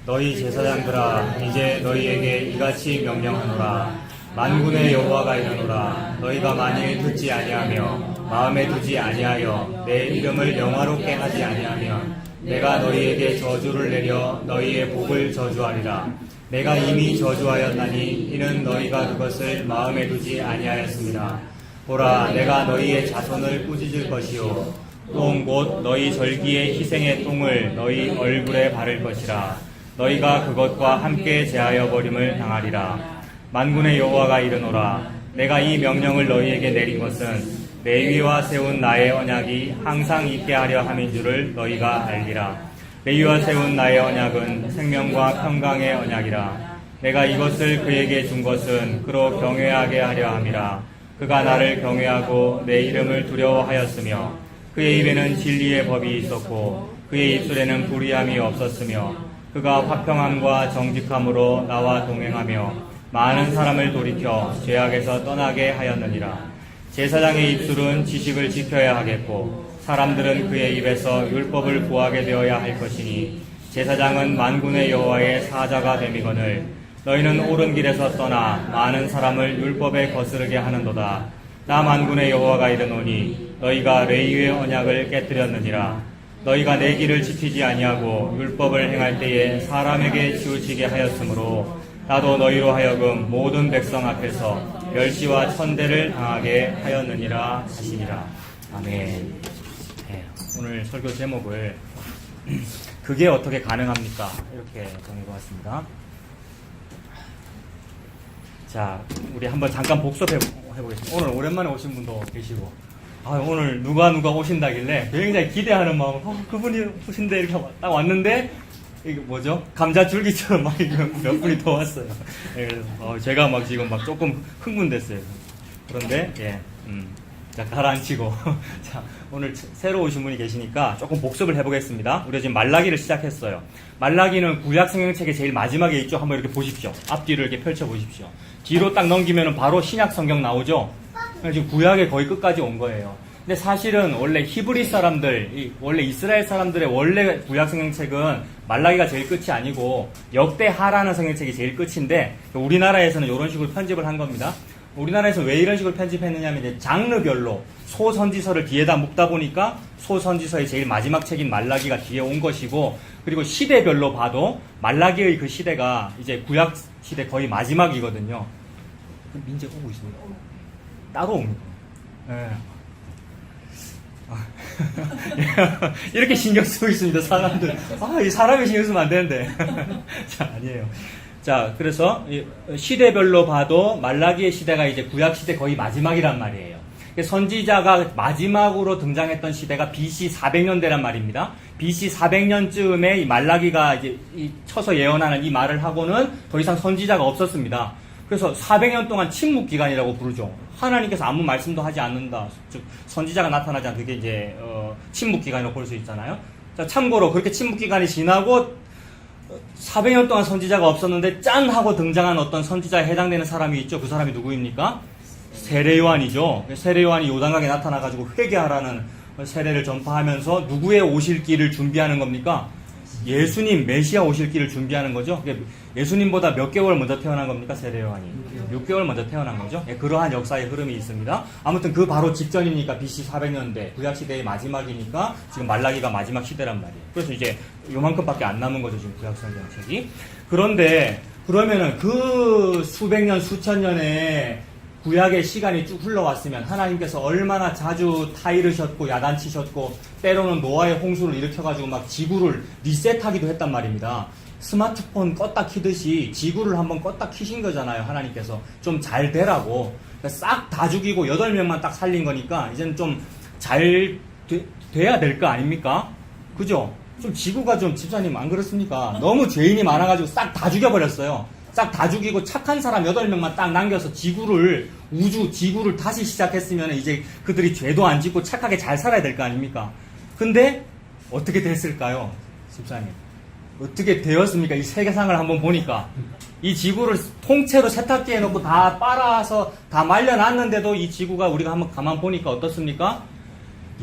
너희 제사장들아 이제 너희에게 이같이 명령하노라. 만군의 여호와가 이르노라. 너희가 만일 듣지 아니하며 마음에 두지 아니하여 내 이름을 영화롭게 하지 아니하면 내가 너희에게 저주를 내려 너희의 복을 저주하리라. 내가 이미 저주하였나니 이는 너희가 그것을 마음에 두지 아니하였습니다. 보라, 내가 너희의 자손을 꾸짖을 것이요 똥 곧 너희 절기의 희생의 똥을 너희 얼굴에 바를 것이라. 너희가 그것과 함께 제하여 버림을 당하리라. 만군의 여호와가 이르노라. 내가 이 명령을 너희에게 내린 것은 내 위와 세운 나의 언약이 항상 있게 하려 함인 줄을 너희가 알리라. 내 위와 세운 나의 언약은 생명과 평강의 언약이라. 내가 이것을 그에게 준 것은 그로 경외하게 하려 함이라. 그가 나를 경외하고 내 이름을 두려워하였으며 그의 입에는 진리의 법이 있었고 그의 입술에는 불의함이 없었으며 그가 화평함과 정직함으로 나와 동행하며 많은 사람을 돌이켜 죄악에서 떠나게 하였느니라. 제사장의 입술은 지식을 지켜야 하겠고 사람들은 그의 입에서 율법을 구하게 되어야 할 것이니 제사장은 만군의 여호와의 사자가 됨이거늘 너희는 옳은 길에서 떠나 많은 사람을 율법에 거스르게 하는도다. 나 만군의 여호와가 이르노니 너희가 레위의 언약을 깨뜨렸느니라. 너희가 내 길을 지키지 아니하고 율법을 행할 때에 사람에게 치우치게 하였으므로 나도 너희로 하여금 모든 백성 앞에서 멸시와 천대를 당하게 하였느니라 하시니라. 아멘. 네, 오늘 설교 제목을 그게 어떻게 가능합니까? 이렇게 정해보았습니다. 자, 우리 한번 잠깐 복습해보겠습니다. 오늘 오랜만에 오신 분도 계시고 오늘 누가 오신다길래 굉장히 기대하는 마음, 그분이 오신데 이렇게 딱 왔는데 이게 뭐죠? 감자 줄기처럼 막 몇 분이 더 왔어요. 네, 그래서 제가 막 지금 막 조금 흥분됐어요. 그런데 자, 가라앉히고 자, 오늘 새로 오신 분이 계시니까 조금 복습을 해보겠습니다. 우리가 지금 말라기를 시작했어요. 말라기는 구약 성경책의 제일 마지막에 있죠. 한번 이렇게 보십시오. 앞뒤를 이렇게 펼쳐 보십시오. 뒤로 딱 넘기면 바로 신약 성경 나오죠. 지금 구약의 거의 끝까지 온 거예요. 근데 사실은 원래 히브리 사람들, 원래 이스라엘 사람들의 원래 구약 성경책은 말라기가 제일 끝이 아니고 역대하라는 성경책이 제일 끝인데 우리나라에서는 이런 식으로 편집을 한 겁니다. 우리나라에서 왜 이런 식으로 편집했느냐면 이제 장르별로 소선지서를 뒤에다 묶다 보니까 소선지서의 제일 마지막 책인 말라기가 뒤에 온 것이고, 그리고 시대별로 봐도 말라기의 그 시대가 이제 구약 시대 거의 마지막이거든요. 민재 오고 있습니다. 따로 옵니다. 네. 이렇게 신경 쓰고 있습니다, 사람들. 이 사람이 신경 쓰면 안 되는데. 자, 아니에요. 자, 그래서 시대별로 봐도 말라기의 시대가 이제 구약 시대 거의 마지막이란 말이에요. 선지자가 마지막으로 등장했던 시대가 BC 400년대란 말입니다. BC 400년쯤에 이 말라기가 이제 쳐서 예언하는 이 말을 하고는 더 이상 선지자가 없었습니다. 그래서 400년 동안 침묵 기간이라고 부르죠. 하나님께서 아무 말씀도 하지 않는다. 즉 선지자가 나타나지 않는 그게 이제 침묵 기간이라고 볼 수 있잖아요. 자, 참고로 그렇게 침묵 기간이 지나고 400년 동안 선지자가 없었는데 짠 하고 등장한 어떤 선지자에 해당되는 사람이 있죠. 그 사람이 누구입니까? 세례 요한이죠. 세례 요한이 요단강에 나타나가지고 회개하라는 세례를 전파하면서 누구의 오실 길을 준비하는 겁니까? 예수님, 메시아 오실 길을 준비하는 거죠. 예수님보다 몇 개월 먼저 태어난 겁니까? 세례 요한이 6개월 먼저 태어난 거죠. 그러한 역사의 흐름이 있습니다. 아무튼 그 바로 직전이니까 BC 400년대 구약시대의 마지막이니까 지금 말라기가 마지막 시대란 말이에요. 그래서 이제 요만큼밖에 안 남은 거죠, 지금 구약 성경책이. 그런데 그러면은 그 수백 년 수천 년의 구약의 시간이 쭉 흘러왔으면 하나님께서 얼마나 자주 타이르셨고 야단치셨고 때로는 노아의 홍수를 일으켜가지고 막 지구를 리셋하기도 했단 말입니다. 스마트폰 껐다 키듯이 지구를 한번 껐다 키신 거잖아요. 하나님께서 좀 잘 되라고 싹 다 죽이고 8명만 딱 살린 거니까 이제는 좀 잘 돼야 될 거 아닙니까? 그죠? 좀 지구가 좀 집사님 안 그렇습니까? 너무 죄인이 많아가지고 싹 다 죽여버렸어요. 싹 다 죽이고 착한 사람 8명만 딱 남겨서 지구를 다시 시작했으면 이제 그들이 죄도 안 짓고 착하게 잘 살아야 될 거 아닙니까? 근데 어떻게 됐을까요? 집사님. 어떻게 되었습니까? 이 세계상을 한번 보니까 이 지구를 통째로 세탁기에 넣고 다 빨아서 다 말려놨는데도 이 지구가 우리가 한번 가만 보니까 어떻습니까?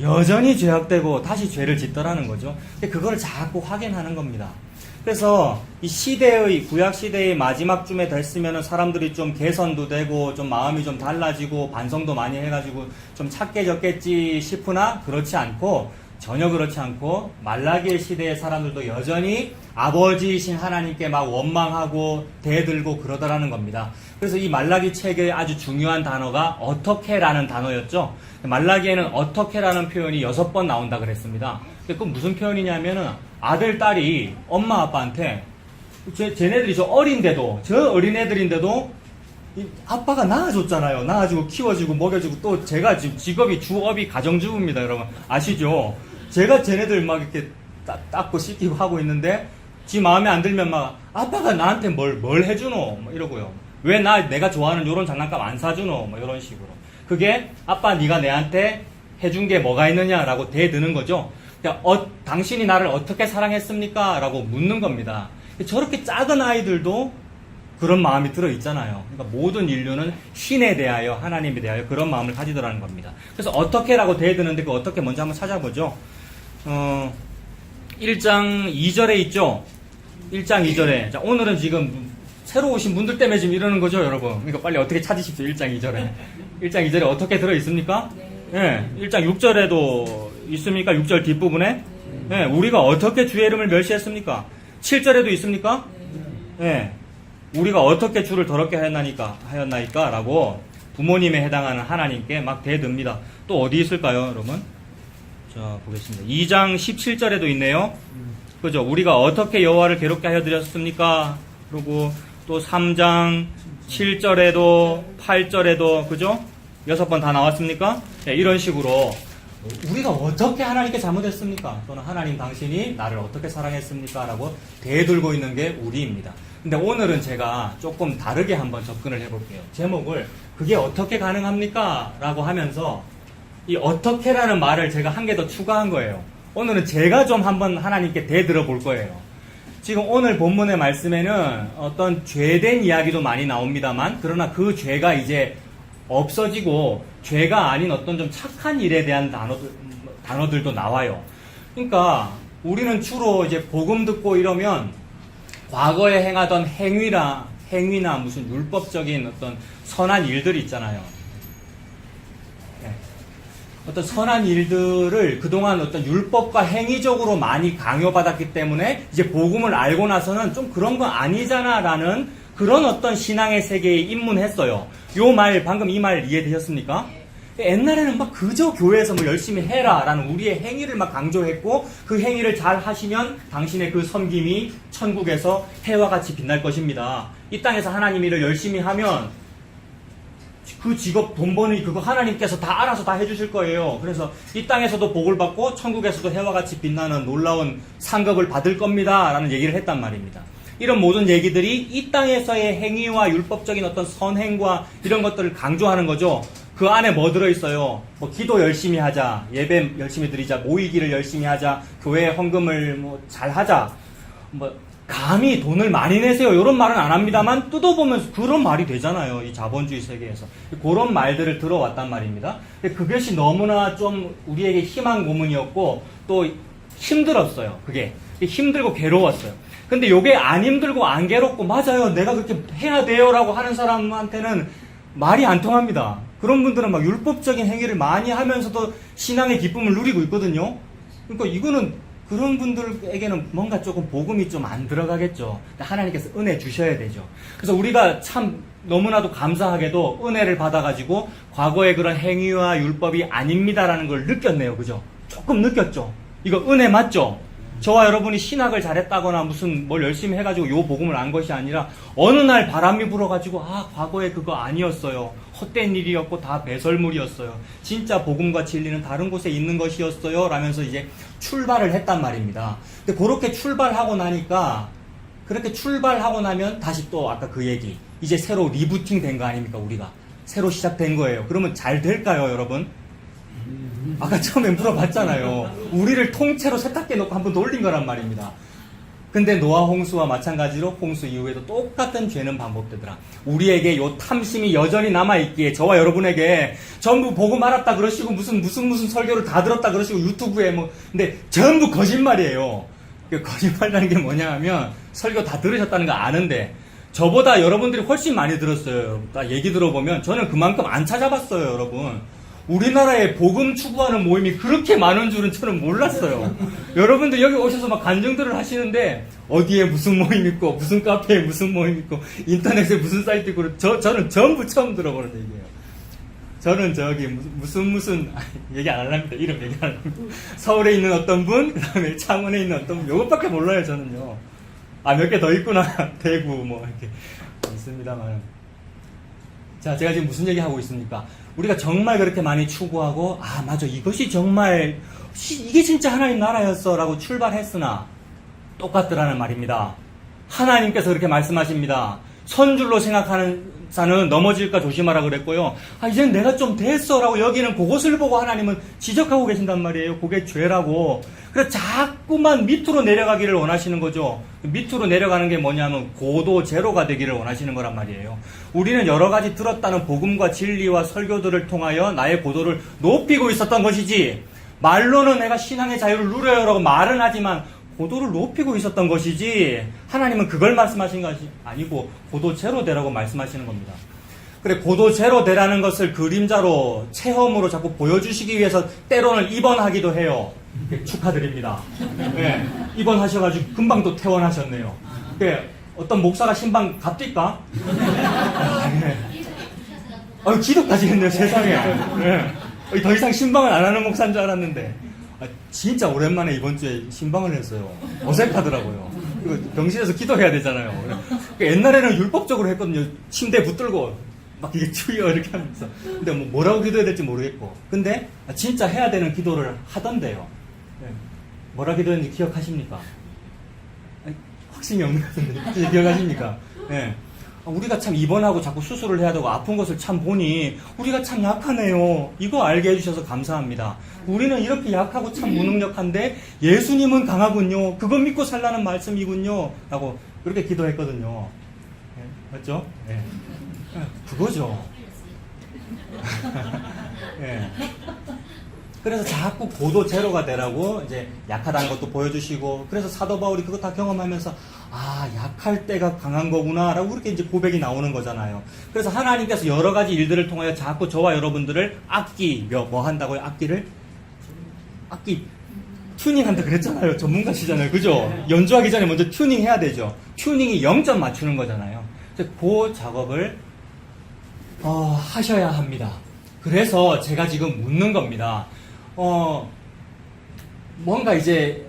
여전히 죄악되고 다시 죄를 짓더라는 거죠. 근데 그거를 자꾸 확인하는 겁니다. 그래서 이 구약 시대의 마지막쯤에 됐으면은 사람들이 좀 개선도 되고 좀 마음이 좀 달라지고 반성도 많이 해가지고 좀 착해졌겠지 싶으나 그렇지 않고 전혀 그렇지 않고 말라기의 시대의 사람들도 여전히 아버지이신 하나님께 막 원망하고 대들고 그러더라는 겁니다. 그래서 이 말라기 책의 아주 중요한 단어가 어떻게라는 단어였죠. 말라기에는 어떻게라는 표현이 6번 나온다 그랬습니다. 그건 무슨 표현이냐면은 아들, 딸이 엄마, 아빠한테 쟤네들이 저 어린애들인데도 아빠가 낳아줬잖아요. 낳아주고 키워주고 먹여주고 또 제가 지금 직업이 주업이 가정주부입니다. 여러분 아시죠? 제가 쟤네들 막 이렇게 닦고 씻기고 하고 있는데 지 마음에 안 들면 막 아빠가 나한테 뭘 해주노? 뭐 이러고요. 왜 내가 좋아하는 요런 장난감 안 사주노? 뭐 이런 식으로. 그게 아빠 네가 내한테 해준 게 뭐가 있느냐라고 대드는 거죠. 그러니까 당신이 나를 어떻게 사랑했습니까? 라고 묻는 겁니다. 저렇게 작은 아이들도 그런 마음이 들어있잖아요. 그러니까 모든 인류는 신에 대하여 하나님에 대하여 그런 마음을 가지더라는 겁니다. 그래서 어떻게라고 대드는데 그 어떻게 먼저 한번 찾아보죠. 1장 2절에 있죠. 1장 2절에. 자, 오늘은 지금 새로 오신 분들 때문에 지금 이러는 거죠, 여러분. 그러니까 빨리 어떻게 찾으십시오. 1장 2절에. 1장 2절에 어떻게 들어있습니까? 네. 1장 6절에도 있습니까? 6절 뒷부분에. 네. 우리가 어떻게 주의 이름을 멸시했습니까? 7절에도 있습니까? 네. 우리가 어떻게 주를 더럽게 하였나이까? 라고 부모님에 해당하는 하나님께 막 대듭니다. 또 어디 있을까요, 여러분? 자, 보겠습니다. 2장 17절에도 있네요. 그죠? 우리가 어떻게 여호와를 괴롭게 하여 드렸습니까? 그리고 또 3장 7절에도 8절에도 그죠? 6번 다 나왔습니까? 네, 이런 식으로 우리가 어떻게 하나님께 잘못했습니까? 또는 하나님 당신이 나를 어떻게 사랑했습니까? 라고 대들고 있는 게 우리입니다. 근데 오늘은 제가 조금 다르게 한번 접근을 해볼게요. 제목을 그게 어떻게 가능합니까? 라고 하면서 이 어떻게라는 말을 제가 한 개 더 추가한 거예요. 오늘은 제가 좀 한번 하나님께 대들어 볼 거예요. 지금 오늘 본문의 말씀에는 어떤 죄된 이야기도 많이 나옵니다만 그러나 그 죄가 이제 없어지고 죄가 아닌 어떤 좀 착한 일에 대한 단어들도 나와요. 그러니까 우리는 주로 이제 복음 듣고 이러면 과거에 행하던 행위나 무슨 율법적인 어떤 선한 일들이 있잖아요. 네. 어떤 선한 일들을 그동안 어떤 율법과 행위적으로 많이 강요받았기 때문에 이제 복음을 알고 나서는 좀 그런 건 아니잖아라는 그런 어떤 신앙의 세계에 입문했어요. 방금 이 말 이해되셨습니까? 옛날에는 막 그저 교회에서 뭐 열심히 해라라는 우리의 행위를 막 강조했고 그 행위를 잘 하시면 당신의 그 섬김이 천국에서 해와 같이 빛날 것입니다. 이 땅에서 하나님 일을 열심히 하면 그 직업 돈 버는 그거 하나님께서 다 알아서 다 해주실 거예요. 그래서 이 땅에서도 복을 받고 천국에서도 해와 같이 빛나는 놀라운 상급을 받을 겁니다. 라는 얘기를 했단 말입니다. 이런 모든 얘기들이 이 땅에서의 행위와 율법적인 어떤 선행과 이런 것들을 강조하는 거죠. 그 안에 뭐 들어있어요? 뭐 기도 열심히 하자, 예배 열심히 드리자, 모이기를 열심히 하자, 교회 헌금을 뭐 잘 하자, 뭐 감히 돈을 많이 내세요. 이런 말은 안 합니다만 뜯어보면 그런 말이 되잖아요. 이 자본주의 세계에서. 그런 말들을 들어왔단 말입니다. 근데 그것이 너무나 좀 우리에게 희망 고문이었고 또 힘들었어요. 그게 힘들고 괴로웠어요. 근데 요게 안 힘들고 안 괴롭고 맞아요. 내가 그렇게 해야 돼요. 라고 하는 사람한테는 말이 안 통합니다. 그런 분들은 막 율법적인 행위를 많이 하면서도 신앙의 기쁨을 누리고 있거든요. 그러니까 이거는 그런 분들에게는 뭔가 조금 복음이 좀 안 들어가겠죠. 하나님께서 은혜 주셔야 되죠. 그래서 우리가 참 너무나도 감사하게도 은혜를 받아가지고 과거의 그런 행위와 율법이 아닙니다라는 걸 느꼈네요. 그죠? 조금 느꼈죠. 이거 은혜 맞죠? 저와 여러분이 신학을 잘했다거나 무슨 뭘 열심히 해가지고 요 복음을 안 것이 아니라 어느 날 바람이 불어가지고 과거에 그거 아니었어요. 헛된 일이었고 다 배설물이었어요. 진짜 복음과 진리는 다른 곳에 있는 것이었어요. 라면서 이제 출발을 했단 말입니다. 근데 그렇게 출발하고 나니까 그렇게 출발하고 나면 다시 또 아까 그 얘기 이제 새로 리부팅 된 거 아닙니까? 우리가 새로 시작된 거예요. 그러면 잘 될까요, 여러분? 아까 처음에 물어봤잖아요. 우리를 통째로 세탁기에 넣고 한번 돌린 거란 말입니다. 근데 노아 홍수와 마찬가지로 홍수 이후에도 똑같은 죄는 반복되더라. 우리에게 요 탐심이 여전히 남아있기에 저와 여러분에게 전부 보고 말았다 그러시고 무슨 설교를 다 들었다 그러시고 유튜브에 근데 전부 거짓말이에요. 그 거짓말이라는 게 뭐냐 하면 설교 다 들으셨다는 거 아는데 저보다 여러분들이 훨씬 많이 들었어요. 얘기 들어보면 저는 그만큼 안 찾아봤어요, 여러분. 우리나라에 복음 추구하는 모임이 그렇게 많은 줄은 저는 몰랐어요. 여러분들 여기 오셔서 막 간증들을 하시는데 어디에 무슨 모임 있고 무슨 카페에 무슨 모임 있고 인터넷에 무슨 사이트 있고 저는 전부 처음 들어보는 얘기예요. 저는 저기 무슨 얘기 안 하랍니다. 이름 얘기 안 합니다. 서울에 있는 어떤 분, 그 다음에 창원에 있는 어떤 분, 요것밖에 몰라요, 저는요. 몇 개 더 있구나. 대구 뭐 이렇게 있습니다만. 자, 제가 지금 무슨 얘기 하고 있습니까? 우리가 정말 그렇게 많이 추구하고 맞아, 이것이 정말 이게 진짜 하나님 나라였어 라고 출발했으나 똑같더라는 말입니다. 하나님께서 그렇게 말씀하십니다. 선줄로 생각하는 자는 넘어질까 조심하라 그랬고요. 이제는 내가 좀 됐어 라고 여기는 그것을 보고 하나님은 지적하고 계신단 말이에요. 그게 죄라고. 그래서 자꾸만 밑으로 내려가기를 원하시는 거죠. 밑으로 내려가는 게 뭐냐면 고도 제로가 되기를 원하시는 거란 말이에요. 우리는 여러 가지 들었다는 복음과 진리와 설교들을 통하여 나의 고도를 높이고 있었던 것이지, 말로는 내가 신앙의 자유를 누려요라고 말은 하지만 고도를 높이고 있었던 것이지, 하나님은 그걸 말씀하신 것이 아니고 고도 제로되라고 말씀하시는 겁니다. 그래, 고도 제로되라는 것을 그림자로 체험으로 자꾸 보여주시기 위해서 때로는 입원하기도 해요. 축하드립니다. 네, 입원하셔가지고 금방 또 퇴원하셨네요. 네, 어떤 목사가 신방 갑니까? 네. 기도까지 했네요, 세상에. 네. 더 이상 신방을 안 하는 목사인 줄 알았는데. 진짜 오랜만에 이번 주에 신방을 했어요. 어색하더라고요. 그리고 병실에서 기도해야 되잖아요. 옛날에는 율법적으로 했거든요. 침대 붙들고 막 이게 주여 이렇게 하면서. 근데 뭐라고 기도해야 될지 모르겠고. 근데 진짜 해야 되는 기도를 하던데요. 네. 뭐라 기도했는지 기억하십니까? 확신이 없는 것 같은데 기억하십니까? 네. 우리가 참 입원하고 자꾸 수술을 해야 되고 아픈 것을 참 보니 우리가 참 약하네요. 이거 알게 해주셔서 감사합니다. 우리는 이렇게 약하고 참 무능력한데 예수님은 강하군요. 그거 믿고 살라는 말씀이군요. 라고 그렇게 기도했거든요. 네, 맞죠? 네. 그거죠. 네. 그래서 자꾸 고도 제로가 되라고 이제 약하다는 것도 보여주시고, 그래서 사도 바울이 그거 다 경험하면서 약할 때가 강한 거구나 라고 그렇게 이제 고백이 나오는 거잖아요. 그래서 하나님께서 여러 가지 일들을 통하여 자꾸 저와 여러분들을 뭐 한다고요? 악기 튜닝한다 그랬잖아요. 전문가시잖아요. 그죠? 연주하기 전에 먼저 튜닝 해야 되죠. 튜닝이 0점 맞추는 거잖아요. 그래서 그 작업을 하셔야 합니다. 그래서 제가 지금 묻는 겁니다. 뭔가 이제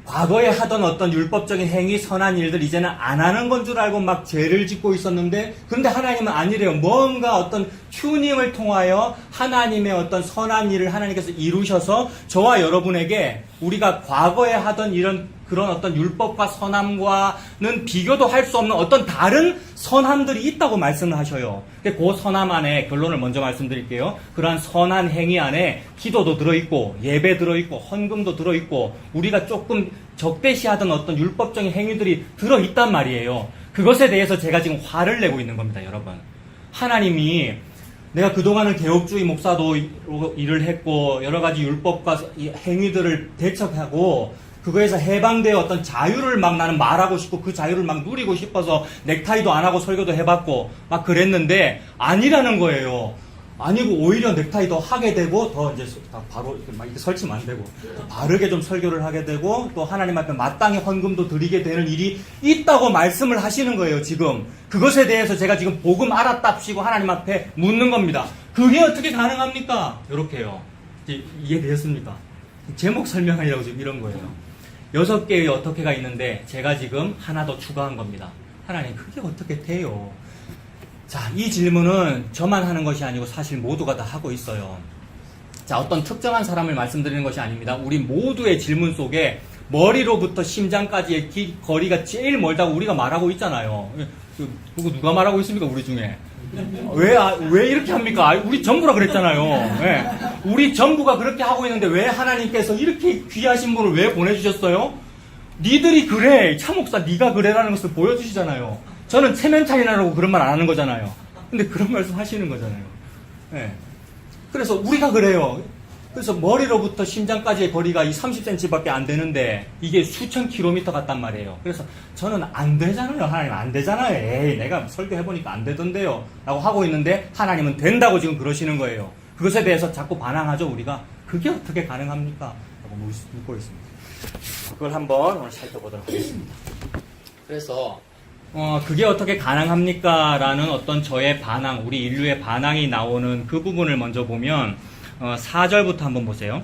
과거에 하던 어떤 율법적인 행위, 선한 일들 이제는 안 하는 건 줄 알고 막 죄를 짓고 있었는데, 그런데 하나님은 아니래요. 뭔가 어떤 튜닝을 통하여 하나님의 어떤 선한 일을 하나님께서 이루셔서 저와 여러분에게 우리가 과거에 하던 그런 어떤 율법과 선함과는 비교도 할 수 없는 어떤 다른 선함들이 있다고 말씀을 하셔요. 그 선함 안에 결론을 먼저 말씀드릴게요. 그러한 선한 행위 안에 기도도 들어있고 예배 들어있고 헌금도 들어있고 우리가 조금 적대시하던 어떤 율법적인 행위들이 들어있단 말이에요. 그것에 대해서 제가 지금 화를 내고 있는 겁니다, 여러분. 하나님이 내가 그동안은 개혁주의 목사도 일을 했고 여러 가지 율법과 행위들을 대척하고 그거에서 해방되어 어떤 자유를 막 나는 말하고 싶고 그 자유를 막 누리고 싶어서 넥타이도 안 하고 설교도 해봤고 막 그랬는데 아니라는 거예요. 아니고 오히려 넥타이도 하게 되고 더 이제 바로 이렇게 막 이렇게 설치면 안 되고 바르게 좀 설교를 하게 되고 또 하나님 앞에 마땅히 헌금도 드리게 되는 일이 있다고 말씀을 하시는 거예요. 지금 그것에 대해서 제가 지금 복음 알았답시고 하나님 앞에 묻는 겁니다. 그게 어떻게 가능합니까? 이렇게요. 이해되셨습니까? 제목 설명하려고 지금 이런 거예요. 6개의 어떻게가 있는데 제가 지금 하나 더 추가한 겁니다. 하나님 그게 어떻게 돼요? 자, 이 질문은 저만 하는 것이 아니고 사실 모두가 다 하고 있어요. 자, 어떤 특정한 사람을 말씀드리는 것이 아닙니다. 우리 모두의 질문 속에 머리로부터 심장까지의 거리가 제일 멀다고 우리가 말하고 있잖아요. 그거 누가 말하고 있습니까? 우리 중에. 왜 이렇게 합니까? 우리 전부라 그랬잖아요. 네. 우리 전부가 그렇게 하고 있는데 왜 하나님께서 이렇게 귀하신 분을 왜 보내주셨어요? 니들이 그래. 차 목사 니가 그래라는 것을 보여주시잖아요. 저는 체면차이나라고 그런 말 안 하는 거잖아요. 근데 그런 말씀 하시는 거잖아요. 네. 그래서 우리가 그래요. 그래서 머리로부터 심장까지의 거리가 이 30cm밖에 안 되는데 이게 수천 킬로미터 같단 말이에요. 그래서 저는 안 되잖아요. 하나님 안 되잖아요. 에이, 내가 설교해보니까 안 되던데요. 라고 하고 있는데 하나님은 된다고 지금 그러시는 거예요. 그것에 대해서 자꾸 반항하죠, 우리가. 그게 어떻게 가능합니까? 라고 묻고 있습니다. 그걸 한번 오늘 살펴보도록 하겠습니다. 그래서 그게 어떻게 가능합니까? 라는 어떤 저의 반항, 우리 인류의 반항이 나오는 그 부분을 먼저 보면 4절부터 한번 보세요.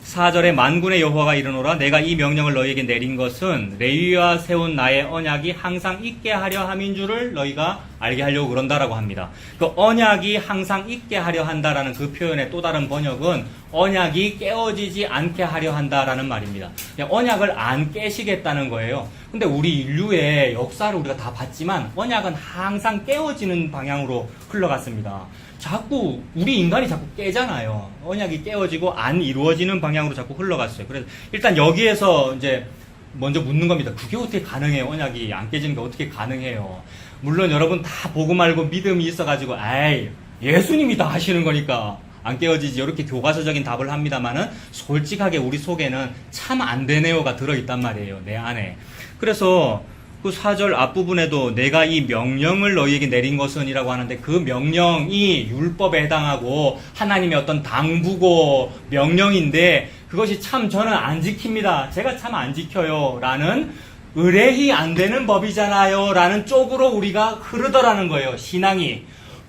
4절에 만군의 여호와가 이르노라 내가 이 명령을 너희에게 내린 것은 레위와 세운 나의 언약이 항상 있게 하려 함인 줄을 너희가 알게 하려고 그런다라고 합니다. 그 언약이 항상 있게 하려 한다라는 그 표현의 또 다른 번역은 언약이 깨어지지 않게 하려 한다라는 말입니다. 언약을 안 깨시겠다는 거예요. 근데 우리 인류의 역사를 우리가 다 봤지만 언약은 항상 깨어지는 방향으로 흘러갔습니다. 자꾸 우리 인간이 자꾸 깨잖아요. 언약이 깨어지고 안 이루어지는 방향으로 자꾸 흘러갔어요. 그래서 일단 여기에서 이제 먼저 묻는 겁니다. 그게 어떻게 가능해요? 언약이 안 깨지는 게 어떻게 가능해요? 물론 여러분 다 보고 말고 믿음이 있어가지고 에이 예수님이 다 하시는 거니까 안 깨어지지 이렇게 교과서적인 답을 합니다만은 솔직하게 우리 속에는 참 안 되네요가 들어있단 말이에요. 내 안에. 그래서 그 4절 앞부분에도 내가 이 명령을 너희에게 내린 것은 이라고 하는데 그 명령이 율법에 해당하고 하나님의 어떤 당부고 명령인데 그것이 참 저는 안 지킵니다. 제가 참 안 지켜요. 라는 의뢰히 안 되는 법이잖아요. 라는 쪽으로 우리가 흐르더라는 거예요. 신앙이.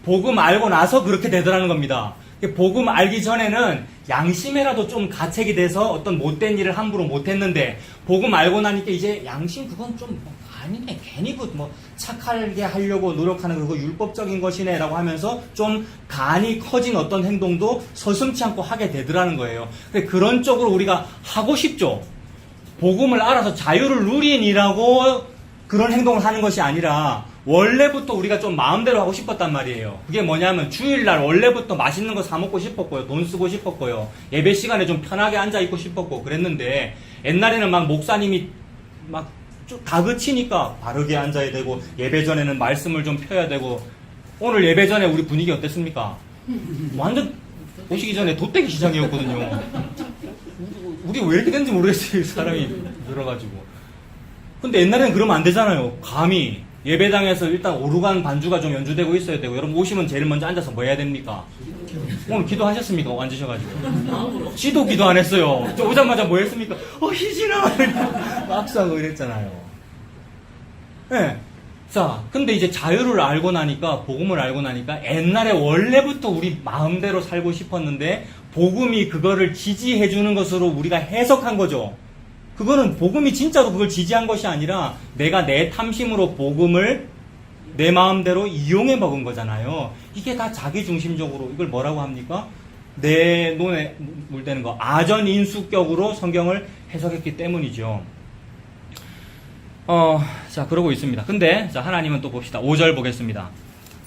복음 알고 나서 그렇게 되더라는 겁니다. 복음 알기 전에는 양심에라도 좀 가책이 돼서 어떤 못된 일을 함부로 못했는데 복음 알고 나니까 이제 양심 그건 좀 아니네 괜히 착하게 하려고 노력하는 그거 율법적인 것이네 라고 하면서 좀 간이 커진 어떤 행동도 서슴지 않고 하게 되더라는 거예요. 근데 그런 쪽으로 우리가 하고 싶죠. 복음을 알아서 자유를 누린이라고 그런 행동을 하는 것이 아니라 원래부터 우리가 좀 마음대로 하고 싶었단 말이에요. 그게 뭐냐면 주일날 원래부터 맛있는 거 사 먹고 싶었고요. 돈 쓰고 싶었고요. 예배 시간에 좀 편하게 앉아 있고 싶었고 그랬는데 옛날에는 막 목사님이 막 다그치니까 바르게 앉아야 되고 예배 전에는 말씀을 좀 펴야 되고 오늘 예배 전에 우리 분위기 어땠습니까? 완전 오시기 전에 돗대기 시장이었거든요. 우리 왜 이렇게 된지 모르겠어요. 사람이 늘어가지고. 근데 옛날에는 그러면 안 되잖아요. 감히 예배당에서 일단 오르간 반주가 좀 연주되고 있어야 되고 여러분 오시면 제일 먼저 앉아서 뭐 해야 됩니까? 오늘 기도하셨습니까? 앉으셔가지고. 지도 기도 안 했어요. 저 오자마자 뭐 했습니까? 희진아! 막상 이랬잖아요. 네. 자, 근데 이제 자유를 알고 나니까, 복음을 알고 나니까 옛날에 원래부터 우리 마음대로 살고 싶었는데 복음이 그거를 지지해주는 것으로 우리가 해석한 거죠. 그거는 복음이 진짜로 그걸 지지한 것이 아니라 내가 내 탐심으로 복음을 내 마음대로 이용해 먹은 거잖아요. 이게 다 자기중심적으로 이걸 뭐라고 합니까? 내 눈에 물대는 거 아전인수격으로 성경을 해석했기 때문이죠. 자 그러고 있습니다. 근데 자 하나님은 또 봅시다. 5절 보겠습니다.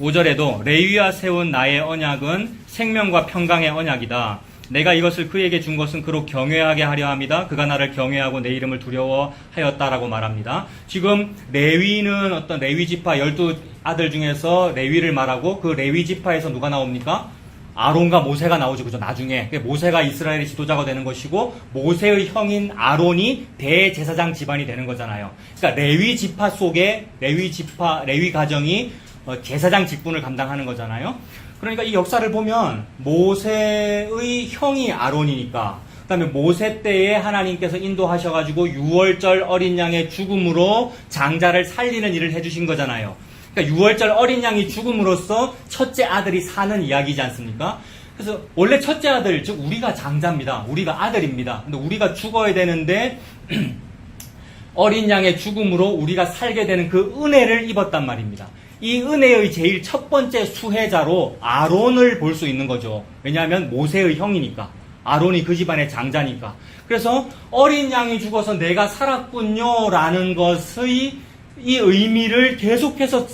5절에도 레위와 세운 나의 언약은 생명과 평강의 언약이다. 내가 이것을 그에게 준 것은 그로 경외하게 하려 함이다. 그가 나를 경외하고 내 이름을 두려워하였다라고 말합니다. 지금 레위는 어떤 레위 지파 12아들 중에서 레위를 말하고 그 레위 지파에서 누가 나옵니까? 아론과 모세가 나오죠. 그죠? 나중에. 모세가 이스라엘의 지도자가 되는 것이고 모세의 형인 아론이 대제사장 집안이 되는 거잖아요. 그러니까 레위 지파 속에 레위 가정이 제사장 직분을 감당하는 거잖아요. 그러니까 이 역사를 보면 모세의 형이 아론이니까 그 다음에 모세 때에 하나님께서 인도하셔가지고 6월절 어린 양의 죽음으로 장자를 살리는 일을 해주신 거잖아요. 그러니까 6월절 어린 양이 죽음으로써 첫째 아들이 사는 이야기지 않습니까? 그래서 원래 첫째 아들, 즉 우리가 장자입니다. 우리가 아들입니다. 근데 우리가 죽어야 되는데 어린 양의 죽음으로 우리가 살게 되는 그 은혜를 입었단 말입니다. 이 은혜의 제일 첫 번째 수혜자로 아론을 볼 수 있는 거죠. 왜냐하면 모세의 형이니까. 아론이 그 집안의 장자니까. 그래서 어린 양이 죽어서 내가 살았군요 라는 것의 이 의미를 계속해서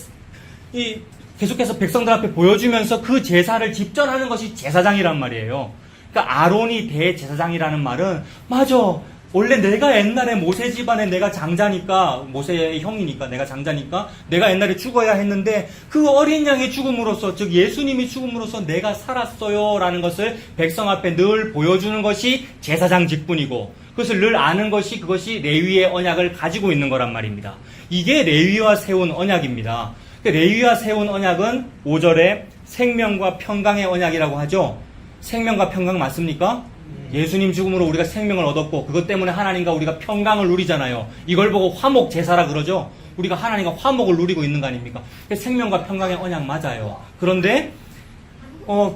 백성들 앞에 보여주면서 그 제사를 집전하는 것이 제사장이란 말이에요. 그러니까 아론이 대제사장이라는 말은 맞아. 원래 내가 옛날에 모세 집안에 내가 장자니까, 모세의 형이니까, 내가 장자니까, 내가 옛날에 죽어야 했는데, 그 어린 양의 죽음으로써, 즉 예수님이 죽음으로써 내가 살았어요. 라는 것을 백성 앞에 늘 보여주는 것이 제사장 직분이고, 그것을 늘 아는 것이 그것이 레위의 언약을 가지고 있는 거란 말입니다. 이게 레위와 세운 언약입니다. 레위와 세운 언약은 5절에 생명과 평강의 언약이라고 하죠. 생명과 평강 맞습니까? 예수님 죽음으로 우리가 생명을 얻었고 그것 때문에 하나님과 우리가 평강을 누리잖아요. 이걸 보고 화목 제사라 그러죠. 우리가 하나님과 화목을 누리고 있는 거 아닙니까? 생명과 평강의 언약 맞아요. 그런데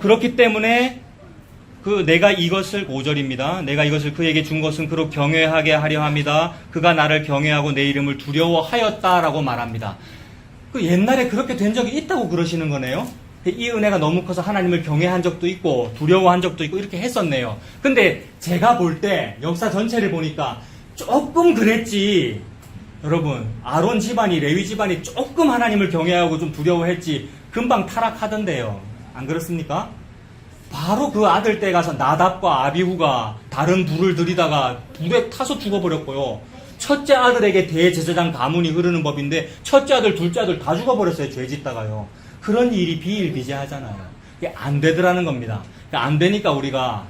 그렇기 때문에 내가 이것을 5절입니다. 내가 이것을 그에게 준 것은 그로 경외하게 하려 합니다. 그가 나를 경외하고 내 이름을 두려워하였다라고 말합니다. 옛날에 그렇게 된 적이 있다고 그러시는 거네요. 이 은혜가 너무 커서 하나님을 경외한 적도 있고 두려워한 적도 있고 이렇게 했었네요. 근데 제가 볼 때 역사 전체를 보니까 조금 그랬지. 여러분, 아론 집안이, 레위 집안이 조금 하나님을 경외하고 좀 두려워했지 금방 타락하던데요. 안 그렇습니까? 바로 그 아들 때 가서 나답과 아비후가 다른 불을 들이다가 불에 타서 죽어버렸고요. 첫째 아들에게 대제사장 가문이 흐르는 법인데 첫째 아들, 둘째 아들 다 죽어버렸어요. 죄 짓다가요. 그런 일이 비일비재하잖아요. 이게 안 되더라는 겁니다. 안 되니까 우리가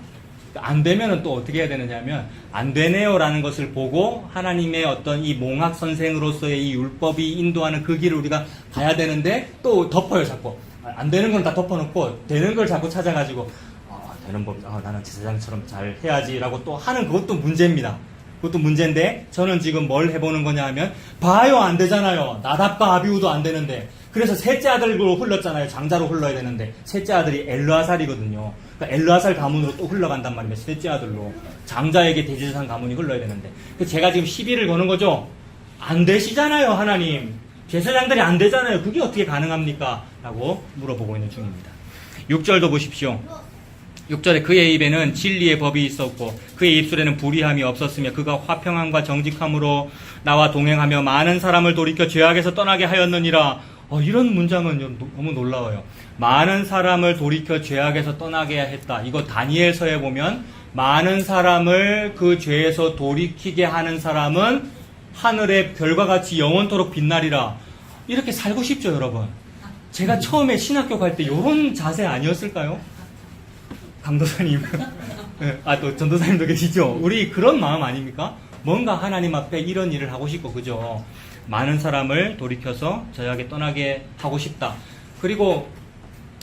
안 되면은 또 어떻게 해야 되느냐면 안 되네요라는 것을 보고 하나님의 어떤 이 몽학 선생으로서의 이 율법이 인도하는 그 길을 우리가 가야 되는데 또 덮어요 자꾸. 안 되는 건 다 덮어놓고 되는 걸 자꾸 찾아가지고 되는 법 나는 제사장처럼 잘 해야지라고 또 하는 그것도 문제입니다. 그것도 문제인데 저는 지금 뭘 해보는 거냐 하면 봐요 안 되잖아요. 나답과 아비후도 안 되는데 그래서 셋째 아들로 흘렀잖아요. 장자로 흘러야 되는데 셋째 아들이 엘르아살이거든요. 그러니까 엘르아살 가문으로 또 흘러간단 말입니다. 셋째 아들로 장자에게 대제사장 가문이 흘러야 되는데 제가 지금 시비를 거는 거죠. 안 되시잖아요 하나님. 제사장들이 안 되잖아요. 그게 어떻게 가능합니까? 라고 물어보고 있는 중입니다. 6절도 보십시오. 6절에 그의 입에는 진리의 법이 있었고 그의 입술에는 불의함이 없었으며 그가 화평함과 정직함으로 나와 동행하며 많은 사람을 돌이켜 죄악에서 떠나게 하였느니라. 이런 문장은 너무 놀라워요. 많은 사람을 돌이켜 죄악에서 떠나게 했다. 이거 다니엘서에 보면 많은 사람을 그 죄에서 돌이키게 하는 사람은 하늘의 별과 같이 영원토록 빛나리라. 이렇게 살고 싶죠, 여러분? 제가 처음에 신학교 갈 때 이런 자세 아니었을까요? 강도사님. 또 전도사님도 계시죠? 우리 그런 마음 아닙니까? 뭔가 하나님 앞에 이런 일을 하고 싶고, 그죠? 많은 사람을 돌이켜서 저에게 떠나게 하고 싶다. 그리고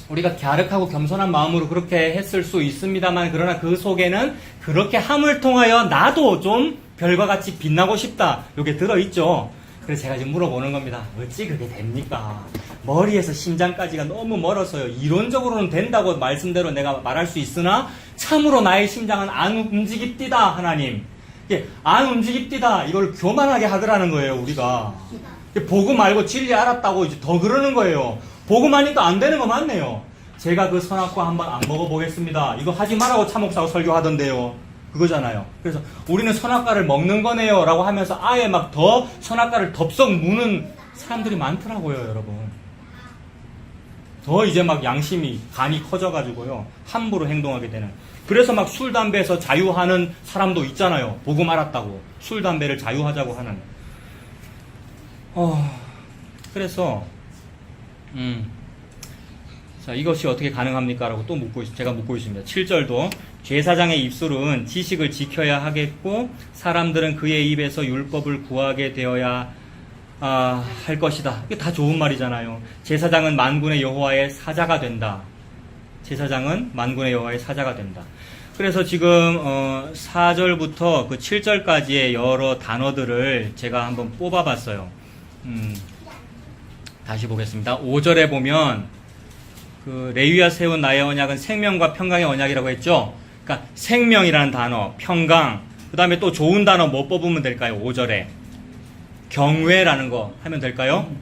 우리가 갸륵하고 겸손한 마음으로 그렇게 했을 수 있습니다만, 그러나 그 속에는 그렇게 함을 통하여 나도 좀 별과 같이 빛나고 싶다. 이게 들어있죠. 그래서 제가 지금 물어보는 겁니다. 어찌 그게 됩니까? 머리에서 심장까지가 너무 멀어서요. 이론적으로는 된다고 말씀대로 내가 말할 수 있으나 참으로 나의 심장은 안 움직입디다. 하나님. 안 움직입디다. 이걸 교만하게 하더라는 거예요. 우리가. 복음 알고 진리 알았다고 이제 더 그러는 거예요. 복음 하니까 안 되는 거 맞네요. 제가 그 선악과 한번 안 먹어보겠습니다. 이거 하지 말라고 차목사고 설교하던데요. 그거잖아요. 그래서 우리는 선악과를 먹는 거네요 라고 하면서 아예 막 더 선악과를 덥석 무는 사람들이 많더라고요, 여러분. 더 이제 막 양심이 간이 커져가지고요 함부로 행동하게 되는. 그래서 막 술 담배에서 자유하는 사람도 있잖아요. 복음 알았다고 술 담배를 자유하자고 하는. 그래서 자, 이것이 어떻게 가능합니까? 라고 또 제가 묻고 있습니다. 7절도 제사장의 입술은 지식을 지켜야 하겠고 사람들은 그의 입에서 율법을 구하게 되어야 할 것이다. 이게 다 좋은 말이잖아요. 제사장은 만군의 여호와의 사자가 된다. 제사장은 만군의 여호와의 사자가 된다. 그래서 지금 4절부터 그 7절까지의 여러 단어들을 제가 한번 뽑아봤어요. 다시 보겠습니다. 5절에 보면 그 레위와 세운 나의 언약은 생명과 평강의 언약이라고 했죠. 그러니까 생명이라는 단어, 평강, 그 다음에 또 좋은 단어 뭐 뽑으면 될까요? 5절에 경외라는 거 하면 될까요?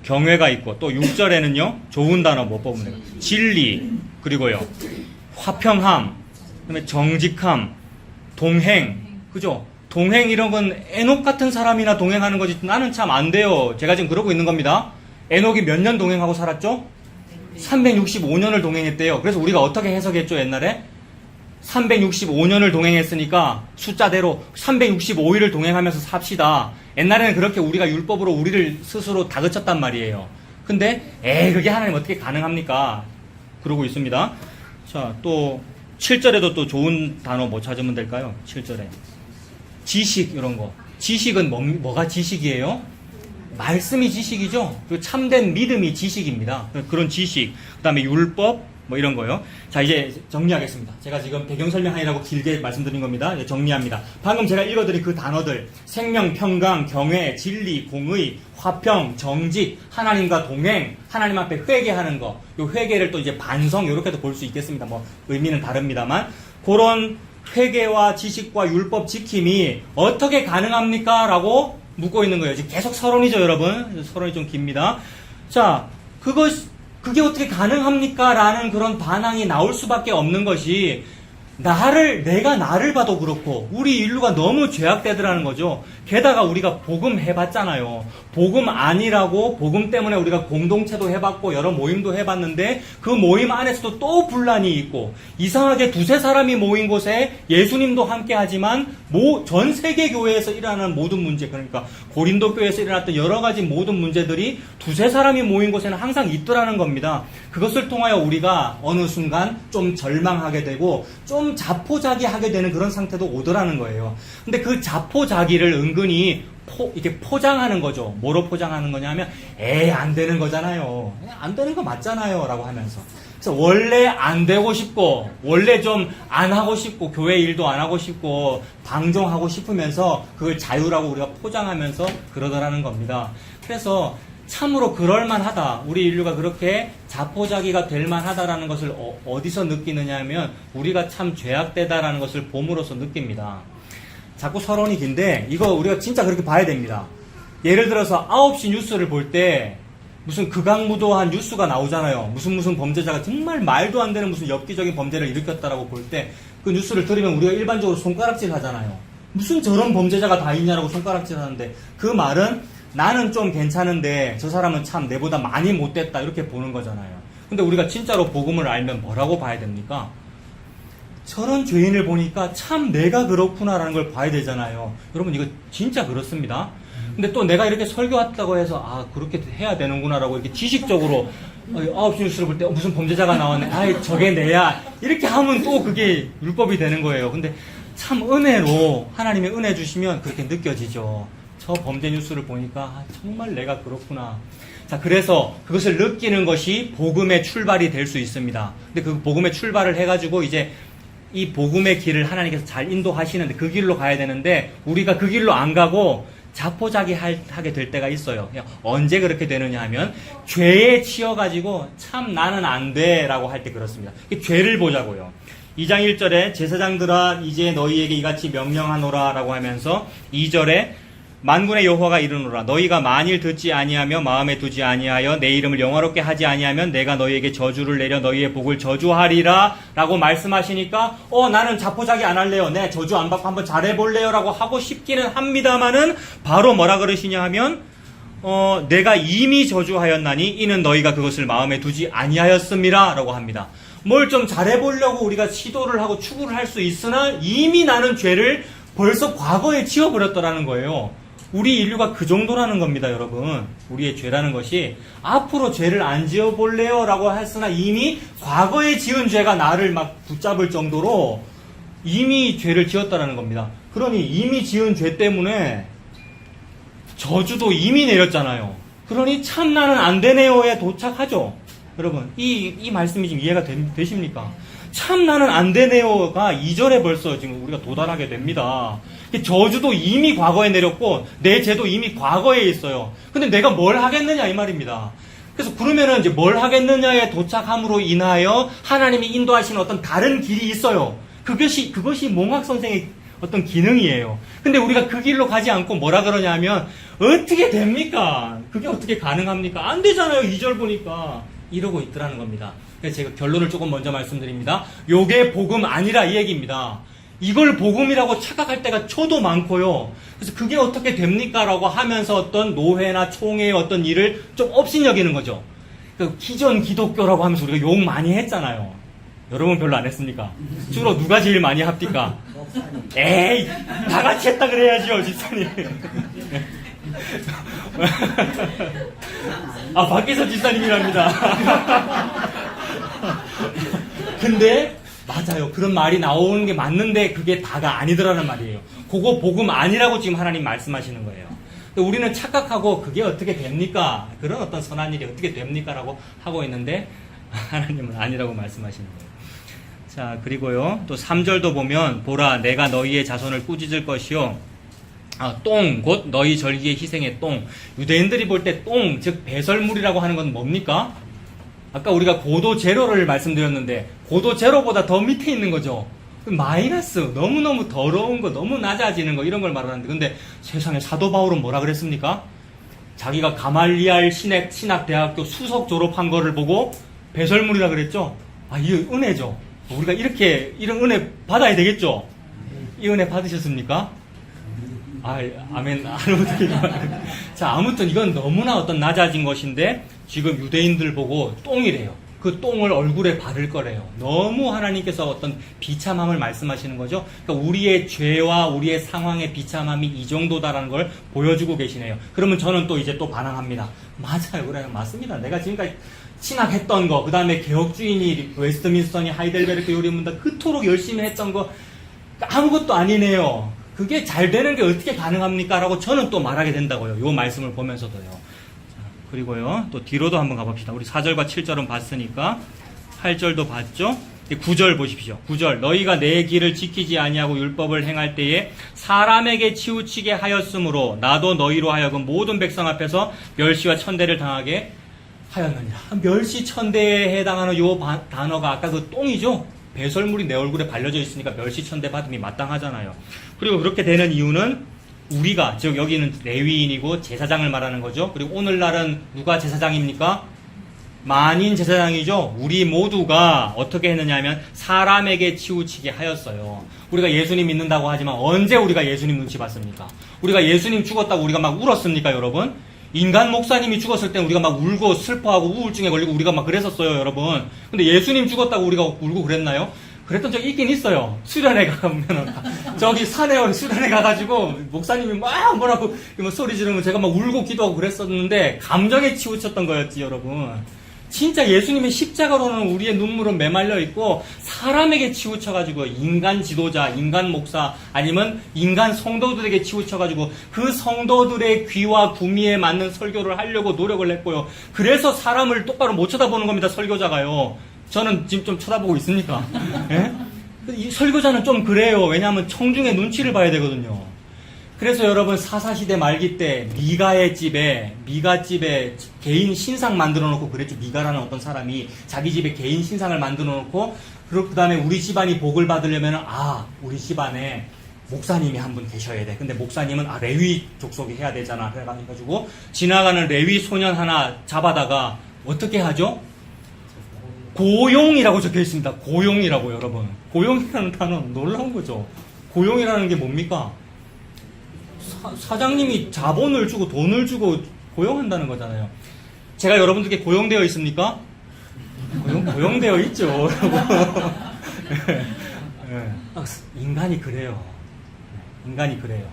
경외가 있고 또 6절에는요 좋은 단어 뭐 뽑으면 될까요? 진리, 그리고요 화평함, 그다음에 정직함, 동행, 그죠? 동행 이런 건 에녹 같은 사람이나 동행하는 거지 나는 참 안 돼요. 제가 지금 그러고 있는 겁니다. 에녹이 몇 년 동행하고 살았죠? 365년을 동행했대요. 그래서 우리가 어떻게 해석했죠, 옛날에? 365년을 동행했으니까 숫자대로 365일을 동행하면서 삽시다. 옛날에는 그렇게 우리가 율법으로 우리를 스스로 다그쳤단 말이에요. 근데 그게 하나님 어떻게 가능합니까? 그러고 있습니다. 자, 또 7절에도 또 좋은 단어 뭐 찾으면 될까요? 7절에 지식 이런 거. 지식은 뭐가 지식이에요? 말씀이 지식이죠. 그 참된 믿음이 지식입니다. 그런 지식, 그 다음에 율법 뭐 이런 거요. 자, 이제 정리하겠습니다. 제가 지금 배경 설명하느라고 길게 말씀드린 겁니다. 이제 정리합니다. 방금 제가 읽어드린 그 단어들, 생명, 평강, 경외, 진리, 공의, 화평, 정직, 하나님과 동행, 하나님 앞에 회개하는 거, 요 회개를 또 이제 반성 이렇게도 볼 수 있겠습니다. 뭐 의미는 다릅니다만 그런 회개와 지식과 율법 지킴이 어떻게 가능합니까? 라고 묻고 있는 거예요. 지금 계속 서론이죠, 여러분. 서론이 좀 깁니다. 자, 그게 어떻게 가능합니까? 라는 그런 반항이 나올 수밖에 없는 것이 내가 나를 봐도 그렇고 우리 인류가 너무 죄악되더라는 거죠. 게다가 우리가 복음 해봤잖아요. 복음 아니라고 복음 때문에 우리가 공동체도 해봤고 여러 모임도 해봤는데 그 모임 안에서도 또 분란이 있고 이상하게 두세 사람이 모인 곳에 예수님도 함께 하지만 전 세계 교회에서 일어나는 모든 문제, 그러니까 고린도 교회에서 일어났던 여러 가지 모든 문제들이 두세 사람이 모인 곳에는 항상 있더라는 겁니다. 그것을 통하여 우리가 어느 순간 좀 절망하게 되고 좀 자포자기하게 되는 그런 상태도 오더라는 거예요. 근데 그 자포자기를 은근히 이렇게 포장하는 거죠. 뭐로 포장하는 거냐면 안 되는 거잖아요. 안 되는 거 맞잖아요. 라고 하면서. 그래서 원래 안 되고 싶고 원래 좀 안 하고 싶고 교회 일도 안 하고 싶고 방종하고 싶으면서 그걸 자유라고 우리가 포장하면서 그러더라는 겁니다. 그래서 참으로 그럴만하다. 우리 인류가 그렇게 자포자기가 될 만하다라는 것을 어디서 느끼느냐 하면 우리가 참 죄악되다라는 것을 봄으로써 느낍니다. 자꾸 서론이 긴데 이거 우리가 진짜 그렇게 봐야 됩니다. 예를 들어서 9시 뉴스를 볼 때 무슨 극악무도한 뉴스가 나오잖아요. 무슨 범죄자가 정말 말도 안 되는 무슨 엽기적인 범죄를 일으켰다라고 볼 때 그 뉴스를 들으면 우리가 일반적으로 손가락질 하잖아요. 무슨 저런 범죄자가 다 있냐라고 손가락질 하는데 그 말은 나는 좀 괜찮은데 저 사람은 참 내보다 많이 못됐다 이렇게 보는 거잖아요. 근데 우리가 진짜로 복음을 알면 뭐라고 봐야 됩니까? 저런 죄인을 보니까 참 내가 그렇구나라는 걸 봐야 되잖아요. 여러분 이거 진짜 그렇습니다. 근데 또 내가 이렇게 설교했다고 해서 그렇게 해야 되는구나라고 이렇게 지식적으로 9시 뉴스를 볼 때 무슨 범죄자가 나왔네. 저게 내야. 이렇게 하면 또 그게 율법이 되는 거예요. 근데 참 은혜로 하나님의 은혜 주시면 그렇게 느껴지죠. 저 범죄 뉴스를 보니까 정말 내가 그렇구나. 자, 그래서 그것을 느끼는 것이 복음의 출발이 될 수 있습니다. 근데 그 복음의 출발을 해가지고 이제 이 복음의 길을 하나님께서 잘 인도하시는데 그 길로 가야 되는데 우리가 그 길로 안 가고 자포자기하게 될 때가 있어요. 언제 그렇게 되느냐 하면 죄에 치여가지고 참 나는 안 돼 라고 할 때 그렇습니다. 죄를 보자고요. 2장 1절에 제사장들아 이제 너희에게 이같이 명령하노라 라고 하면서 2절에 만군의 여호와가 이르노라 너희가 만일 듣지 아니하며 마음에 두지 아니하여 내 이름을 영화롭게 하지 아니하면 내가 너희에게 저주를 내려 너희의 복을 저주하리라 라고 말씀하시니까 나는 자포자기 안 할래요. 네, 저주 안 받고 한번 잘해볼래요 라고 하고 싶기는 합니다만은 바로 뭐라 그러시냐 하면 내가 이미 저주하였나니 이는 너희가 그것을 마음에 두지 아니하였음이라 라고 합니다. 뭘 좀 잘해보려고 우리가 시도를 하고 추구를 할 수 있으나 이미 나는 죄를 벌써 과거에 지어버렸더라는 거예요. 우리 인류가 그 정도라는 겁니다, 여러분. 우리의 죄라는 것이 앞으로 죄를 안 지어볼래요? 라고 했으나 이미 과거에 지은 죄가 나를 막 붙잡을 정도로 이미 죄를 지었다라는 겁니다. 그러니 이미 지은 죄 때문에 저주도 이미 내렸잖아요. 그러니 참 나는 안 되네요에 도착하죠. 여러분, 이 말씀이 지금 이해가 되십니까? 참 나는 안 되네요가 2절에 벌써 지금 우리가 도달하게 됩니다. 저주도 이미 과거에 내렸고 내 죄도 이미 과거에 있어요. 근데 내가 뭘 하겠느냐 이 말입니다. 그래서 그러면은 이제 뭘 하겠느냐에 도착함으로 인하여 하나님이 인도하시는 어떤 다른 길이 있어요. 그것이 몽학 선생의 어떤 기능이에요. 근데 우리가 그 길로 가지 않고 뭐라 그러냐면 어떻게 됩니까? 그게 어떻게 가능합니까? 안 되잖아요. 2절 보니까 이러고 있더라는 겁니다. 그래서 제가 결론을 조금 먼저 말씀드립니다. 요게 복음 아니라 이 얘기입니다. 이걸 복음이라고 착각할 때가 저도 많고요. 그래서 그게 어떻게 됩니까? 라고 하면서 어떤 노회나 총회의 어떤 일을 좀 업신여기는 거죠. 그 기존 기독교라고 하면서 우리가 욕 많이 했잖아요. 여러분 별로 안 했습니까? 주로 누가 제일 많이 합니까? 에이, 다 같이 했다 그래야죠, 집사님. 아, 밖에서 집사님이랍니다. 근데 맞아요. 그런 말이 나오는 게 맞는데 그게 다가 아니더라는 말이에요. 그거 복음 아니라고 지금 하나님 말씀하시는 거예요. 우리는 착각하고 그게 어떻게 됩니까? 그런 어떤 선한 일이 어떻게 됩니까? 라고 하고 있는데 하나님은 아니라고 말씀하시는 거예요. 자, 그리고요. 또 3절도 보면 보라 내가 너희의 자손을 꾸짖을 것이요. 똥, 곧 너희 절기의 희생의 똥. 유대인들이 볼 때 똥, 즉 배설물이라고 하는 건 뭡니까? 아까 우리가 고도 제로를 말씀드렸는데 고도 제로보다 더 밑에 있는 거죠. 마이너스, 너무너무 더러운 거, 너무 낮아지는 거 이런 걸 말하는데 근데 세상에 사도 바울은 뭐라 그랬습니까? 자기가 가말리알 신학대학교 수석 졸업한 거를 보고 배설물이라 그랬죠? 이게 은혜죠. 우리가 이렇게 이런 은혜 받아야 되겠죠? 이 은혜 받으셨습니까? 아멘. 자, 아무튼 이건 너무나 어떤 낮아진 것인데 지금 유대인들 보고 똥이래요. 그 똥을 얼굴에 바를 거래요. 너무 하나님께서 어떤 비참함을 말씀하시는 거죠. 그러니까 우리의 죄와 우리의 상황의 비참함이 이 정도다라는 걸 보여주고 계시네요. 그러면 저는 또 이제 또 반항합니다. 맞아요. 그래요. 맞습니다. 내가 지금까지 신학했던 거, 그 다음에 개혁주의니 웨스트민스터니 하이델베르크 요리문다 그토록 열심히 했던 거 아무것도 아니네요. 그게 잘 되는 게 어떻게 가능합니까? 라고 저는 또 말하게 된다고요. 요 말씀을 보면서도요. 자, 그리고요. 또 뒤로도 한번 가봅시다. 우리 4절과 7절은 봤으니까 8절도 봤죠? 9절 보십시오. 9절 너희가 내 길을 지키지 아니하고 율법을 행할 때에 사람에게 치우치게 하였으므로 나도 너희로 하여금 모든 백성 앞에서 멸시와 천대를 당하게 하였느니라. 멸시 천대에 해당하는 요 단어가 아까 그 똥이죠? 배설물이 내 얼굴에 발려져 있으니까 멸시천대 받음이 마땅하잖아요. 그리고 그렇게 되는 이유는 우리가, 즉 여기는 레위인이고 제사장을 말하는 거죠. 그리고 오늘날은 누가 제사장입니까? 만인 제사장이죠. 우리 모두가 어떻게 했느냐 하면 사람에게 치우치게 하였어요. 우리가 예수님 믿는다고 하지만 언제 우리가 예수님 눈치 봤습니까? 우리가 예수님 죽었다고 우리가 막 울었습니까, 여러분? 인간 목사님이 죽었을 때 우리가 막 울고 슬퍼하고 우울증에 걸리고 우리가 막 그랬었어요, 여러분. 근데 예수님 죽었다고 우리가 울고 그랬나요? 그랬던 적이 있긴 있어요. 수련회 가면 저기 산에 수련회 가가지고 목사님이 막 뭐라고 소리 지르면 제가 막 울고 기도하고 그랬었는데 감정에 치우쳤던 거였지, 여러분. 진짜 예수님의 십자가로는 우리의 눈물은 메말려 있고 사람에게 치우쳐가지고 인간 지도자, 인간 목사 아니면 인간 성도들에게 치우쳐가지고 그 성도들의 귀와 구미에 맞는 설교를 하려고 노력을 했고요. 그래서 사람을 똑바로 못 쳐다보는 겁니다, 설교자가요. 저는 지금 좀 쳐다보고 있습니까? 예? 이 설교자는 좀 그래요. 왜냐하면 청중의 눈치를 봐야 되거든요. 그래서 여러분 사사시대 말기 때 미가 집에 개인 신상 만들어 놓고 그랬죠. 미가라는 어떤 사람이 자기 집에 개인 신상을 만들어 놓고 그 다음에 우리 집안이 복을 받으려면 우리 집안에 목사님이 한 분 계셔야 돼. 근데 목사님은 레위 족속이 해야 되잖아. 그래가지고 지나가는 레위 소년 하나 잡아다가 어떻게 하죠? 고용이라고 적혀 있습니다. 고용이라고, 여러분. 고용이라는 단어는 놀라운 거죠. 고용이라는 게 뭡니까? 사장님이 자본을 주고 돈을 주고 고용한다는 거잖아요. 제가 여러분들께 고용되어 있습니까? 고용되어 있죠, 여러분. 인간이 그래요. 인간이 그래요.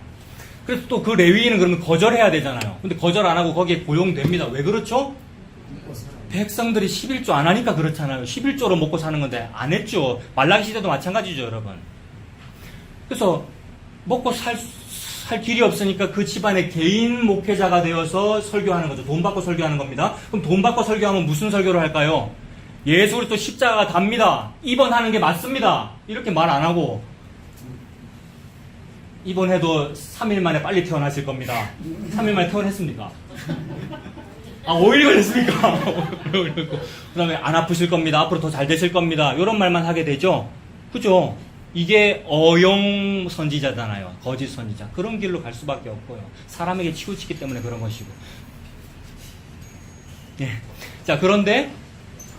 그래서 또 그 레위인은 그러면 거절해야 되잖아요. 근데 거절 안 하고 거기에 고용됩니다. 왜 그렇죠? 백성들이 11조 안 하니까 그렇잖아요. 11조로 먹고 사는 건데 안 했죠. 말라기 시대도 마찬가지죠, 여러분. 그래서 먹고 살 길이 없으니까 그 집안의 개인 목회자가 되어서 설교하는 거죠. 돈 받고 설교하는 겁니다. 그럼 돈 받고 설교하면 무슨 설교를 할까요? 예수 그리스도 십자가가 답니다. 입원하는 게 맞습니다. 이렇게 말 안 하고 입원해도 3일 만에 빨리 퇴원하실 겁니다. 3일 만에 퇴원했습니까? 5일 걸렸습니까? 그 다음에 안 아프실 겁니다. 앞으로 더 잘 되실 겁니다. 이런 말만 하게 되죠. 그죠? 이게 어용 선지자잖아요. 거짓 선지자. 그런 길로 갈 수밖에 없고요. 사람에게 치우치기 때문에 그런 것이고. 예. 자, 그런데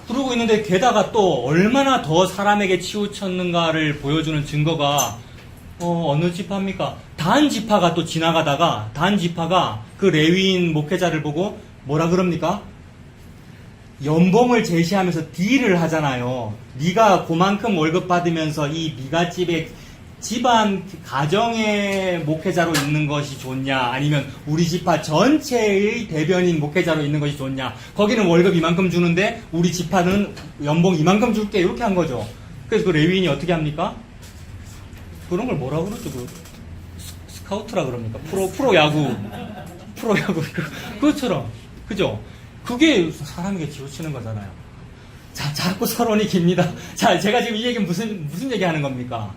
그러고 있는데 게다가 또 얼마나 더 사람에게 치우쳤는가를 보여주는 증거가 어느 지파입니까? 단 지파가 또 지나가다가 단 지파가 그 레위인 목회자를 보고 뭐라 그럽니까? 연봉을 제시하면서 딜을 하잖아요. 네가 그만큼 월급 받으면서 이 미갓집에 집안 가정의 목회자로 있는 것이 좋냐, 아니면 우리 지파 전체의 대변인 목회자로 있는 것이 좋냐. 거기는 월급 이만큼 주는데 우리 지파는 연봉 이만큼 줄게, 이렇게 한 거죠. 그래서 그 레위인이 어떻게 합니까? 그런 걸 뭐라고 그러죠? 스카우트라 그럽니까? 프로야구 그것처럼, 그죠? 그게 사람에게 지우치는 거잖아요. 자, 자꾸 서론이 깁니다. 자, 제가 지금 이 얘기는 무슨 얘기 하는 겁니까?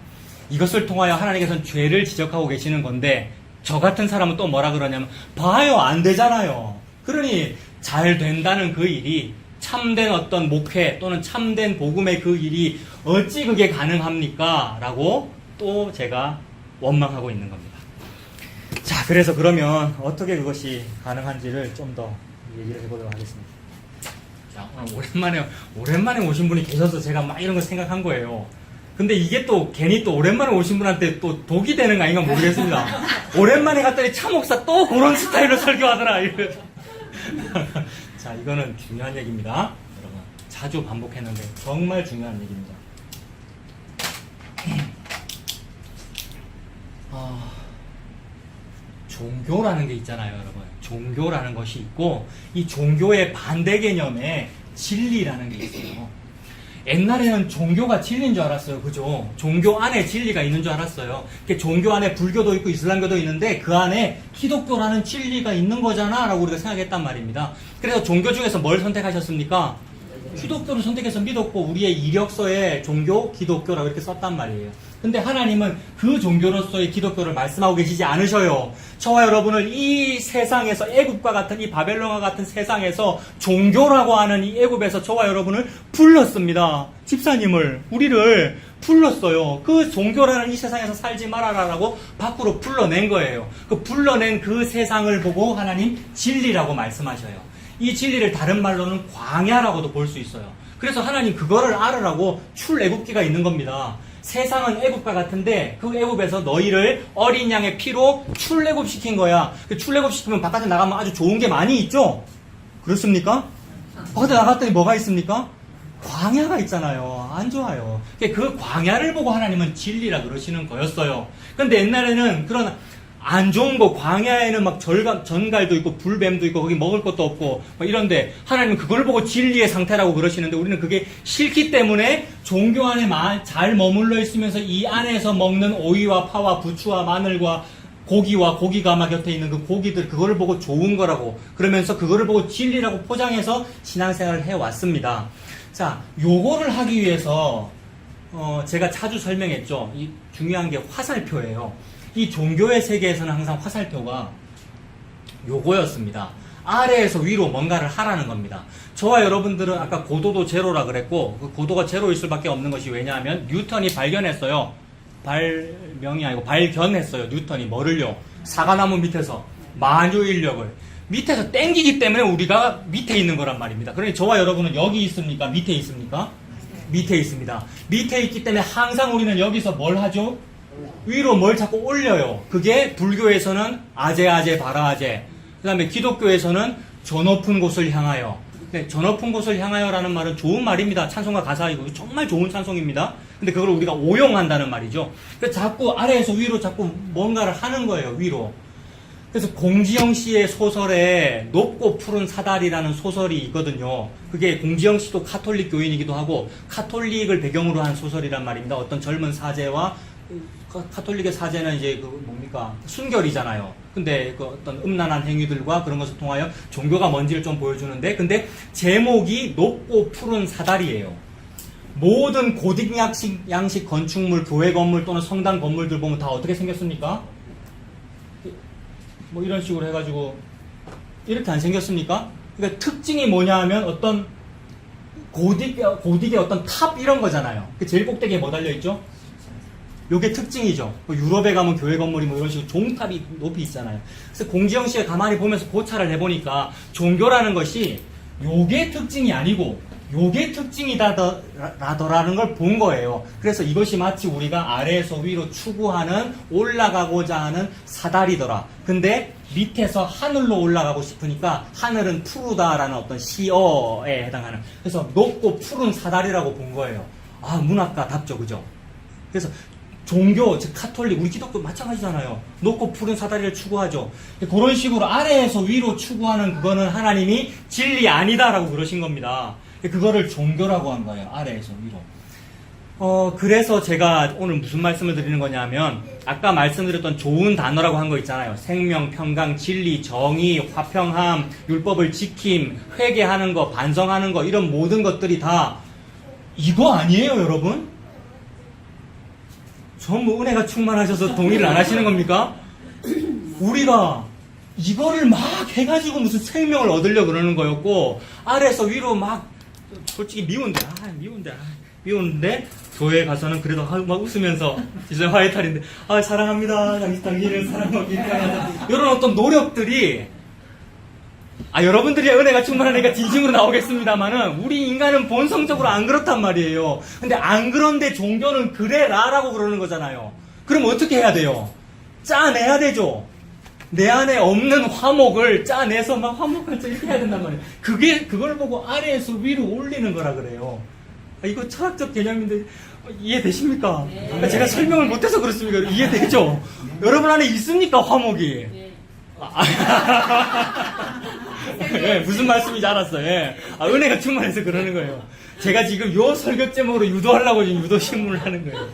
이것을 통하여 하나님께서는 죄를 지적하고 계시는 건데, 저 같은 사람은 또 뭐라 그러냐면, 봐요, 안 되잖아요. 그러니 잘 된다는 그 일이, 참된 어떤 목회 또는 참된 복음의 그 일이 어찌 그게 가능합니까? 라고 또 제가 원망하고 있는 겁니다. 자, 그래서 그러면 어떻게 그것이 가능한지를 좀 더 얘기를 해보도록 하겠습니다. 자, 오늘 오랜만에 오신 분이 계셔서 제가 막 이런 거 생각한 거예요. 근데 이게 또 괜히 또 오랜만에 오신 분한테 또 독이 되는 거 아닌가 모르겠습니다. 오랜만에 갔더니 차 목사 또 그런 스타일로 설교하더라. 자, 이거는 중요한 얘기입니다. 여러분, 자주 반복했는데 정말 중요한 얘기입니다. 종교라는 게 있잖아요, 여러분. 종교라는 것이 있고, 이 종교의 반대 개념에 진리라는 게 있어요. 옛날에는 종교가 진리인 줄 알았어요. 그죠? 종교 안에 진리가 있는 줄 알았어요. 종교 안에 불교도 있고 이슬람교도 있는데 그 안에 기독교라는 진리가 있는 거잖아 라고 우리가 생각했단 말입니다. 그래서 종교 중에서 뭘 선택하셨습니까? 기독교를 선택해서 믿었고, 우리의 이력서에 종교, 기독교라고 이렇게 썼단 말이에요. 근데 하나님은 그 종교로서의 기독교를 말씀하고 계시지 않으셔요. 저와 여러분을 이 세상에서, 애굽과 같은 이 바벨론과 같은 세상에서 종교라고 하는 이 애굽에서 저와 여러분을 불렀습니다. 집사님을, 우리를 불렀어요. 그 종교라는 이 세상에서 살지 말아라라고 밖으로 불러낸 거예요. 그 불러낸 그 세상을 보고 하나님 진리라고 말씀하셔요. 이 진리를 다른 말로는 광야라고도 볼 수 있어요. 그래서 하나님 그거를 알으라고 출애굽기가 있는 겁니다. 세상은 애굽과 같은데 그 애굽에서 너희를 어린 양의 피로 출애굽시킨 거야. 출애굽시키면 바깥에 나가면 아주 좋은 게 많이 있죠? 그렇습니까? 바깥에 나갔더니 뭐가 있습니까? 광야가 있잖아요. 안 좋아요. 그 광야를 보고 하나님은 진리라 그러시는 거였어요. 그런데 옛날에는 그런 안 좋은 거, 광야에는 막 전갈도 있고 불뱀도 있고 거기 먹을 것도 없고 막 이런데 하나님은 그걸 보고 진리의 상태라고 그러시는데, 우리는 그게 싫기 때문에 종교 안에 잘 머물러 있으면서 이 안에서 먹는 오이와 파와 부추와 마늘과 고기와 고기가마 곁에 있는 그 고기들, 그거를 보고 좋은 거라고 그러면서 그거를 보고 진리라고 포장해서 신앙생활을 해왔습니다. 자, 요거를 하기 위해서 제가 자주 설명했죠. 이 중요한 게 화살표예요. 이 종교의 세계에서는 항상 화살표가 요거였습니다. 아래에서 위로 뭔가를 하라는 겁니다. 저와 여러분들은 아까 고도도 제로라 그랬고, 그 고도가 제로일 수밖에 없는 것이 왜냐하면 뉴턴이 발견했어요. 발명이 아니고 발견했어요. 뉴턴이 뭐를요? 사과나무 밑에서 만유인력을 밑에서 땡기기 때문에 우리가 밑에 있는 거란 말입니다. 그러니 저와 여러분은 여기 있습니까? 밑에 있습니까? 밑에 있습니다. 밑에 있기 때문에 항상 우리는 여기서 뭘 하죠? 위로 뭘 자꾸 올려요. 그게 불교에서는 아제 바라아제, 그 다음에 기독교에서는 저 높은 곳을 향하여. 네, 저 높은 곳을 향하여라는 말은 좋은 말입니다. 찬송가 가사이고 정말 좋은 찬송입니다. 근데 그걸 우리가 오용한다는 말이죠. 그래서 자꾸 아래에서 위로 자꾸 뭔가를 하는 거예요. 위로. 그래서 공지영 씨의 소설에 높고 푸른 사다리라는 소설이 있거든요. 그게 공지영 씨도 카톨릭 교인이기도 하고 카톨릭을 배경으로 한 소설이란 말입니다. 어떤 젊은 사제와 카톨릭의 사제는 이제 그 뭡니까? 순결이잖아요. 근데 그 어떤 음란한 행위들과 그런 것을 통하여 종교가 뭔지를 좀 보여주는데, 근데 제목이 높고 푸른 사다리예요. 모든 고딕 양식 건축물, 교회 건물 또는 성당 건물들 보면 다 어떻게 생겼습니까? 뭐 이런 식으로 해가지고 이렇게 안 생겼습니까? 그러니까 특징이 뭐냐 하면 어떤 고딕의 어떤 탑 이런 거잖아요. 그 제일 꼭대기에 뭐 달려있죠? 요게 특징이죠. 유럽에 가면 교회 건물이 뭐 이런 식으로 종탑이 높이 있잖아요. 그래서 공지영 씨가 가만히 보면서 고찰을 해보니까 종교라는 것이 요게 특징이 아니고 요게 특징이다라는 걸 본 거예요. 그래서 이것이 마치 우리가 아래에서 위로 추구하는 올라가고자 하는 사다리더라. 근데 밑에서 하늘로 올라가고 싶으니까 하늘은 푸르다라는 어떤 시어에 해당하는, 그래서 높고 푸른 사다리라고 본 거예요. 아, 문학가 답죠, 그죠? 그래서 종교, 즉 카톨릭, 우리 기독교 마찬가지잖아요. 높고 푸른 사다리를 추구하죠. 그런 식으로 아래에서 위로 추구하는 그거는 하나님이 진리 아니다라고 그러신 겁니다. 그거를 종교라고 한 거예요. 아래에서 위로. 그래서 제가 오늘 무슨 말씀을 드리는 거냐면, 아까 말씀드렸던 좋은 단어라고 한 거 있잖아요. 생명, 평강, 진리, 정의, 화평함, 율법을 지킴, 회개하는 거, 반성하는 거, 이런 모든 것들이 다 이거 아니에요, 여러분? 전부 은혜가 충만하셔서 동의를 안 하시는 겁니까? 우리가 이거를 막 해가지고 무슨 생명을 얻으려고 그러는 거였고, 아래에서 위로 막 솔직히 미운데 교회에 가서는 그래도 막 웃으면서 진짜 화해탈인데, 사랑합니다, 당신을 사랑하기 이런 어떤 노력들이, 여러분들의 은혜가 충만하니까 진심으로 나오겠습니다만은 우리 인간은 본성적으로 안 그렇단 말이에요. 근데 안 그런데 종교는 그래라라고 그러는 거잖아요. 그럼 어떻게 해야 돼요? 짜내야 되죠. 내 안에 없는 화목을 짜내서 막 화목할 때 이렇게 해야 된단 말이에요. 그걸 보고 아래에서 위로 올리는 거라 그래요. 이거 철학적 개념인데 이해되십니까? 네. 제가 설명을 못해서 그렇습니까? 이해되죠? 여러분 안에 있습니까, 화목이? 네. 예, 무슨 말씀인지 알았어요. 예. 은혜가 충만해서 그러는 거예요. 제가 지금 요 설교 제목으로 유도하려고 지금 유도 신문을 하는 거예요.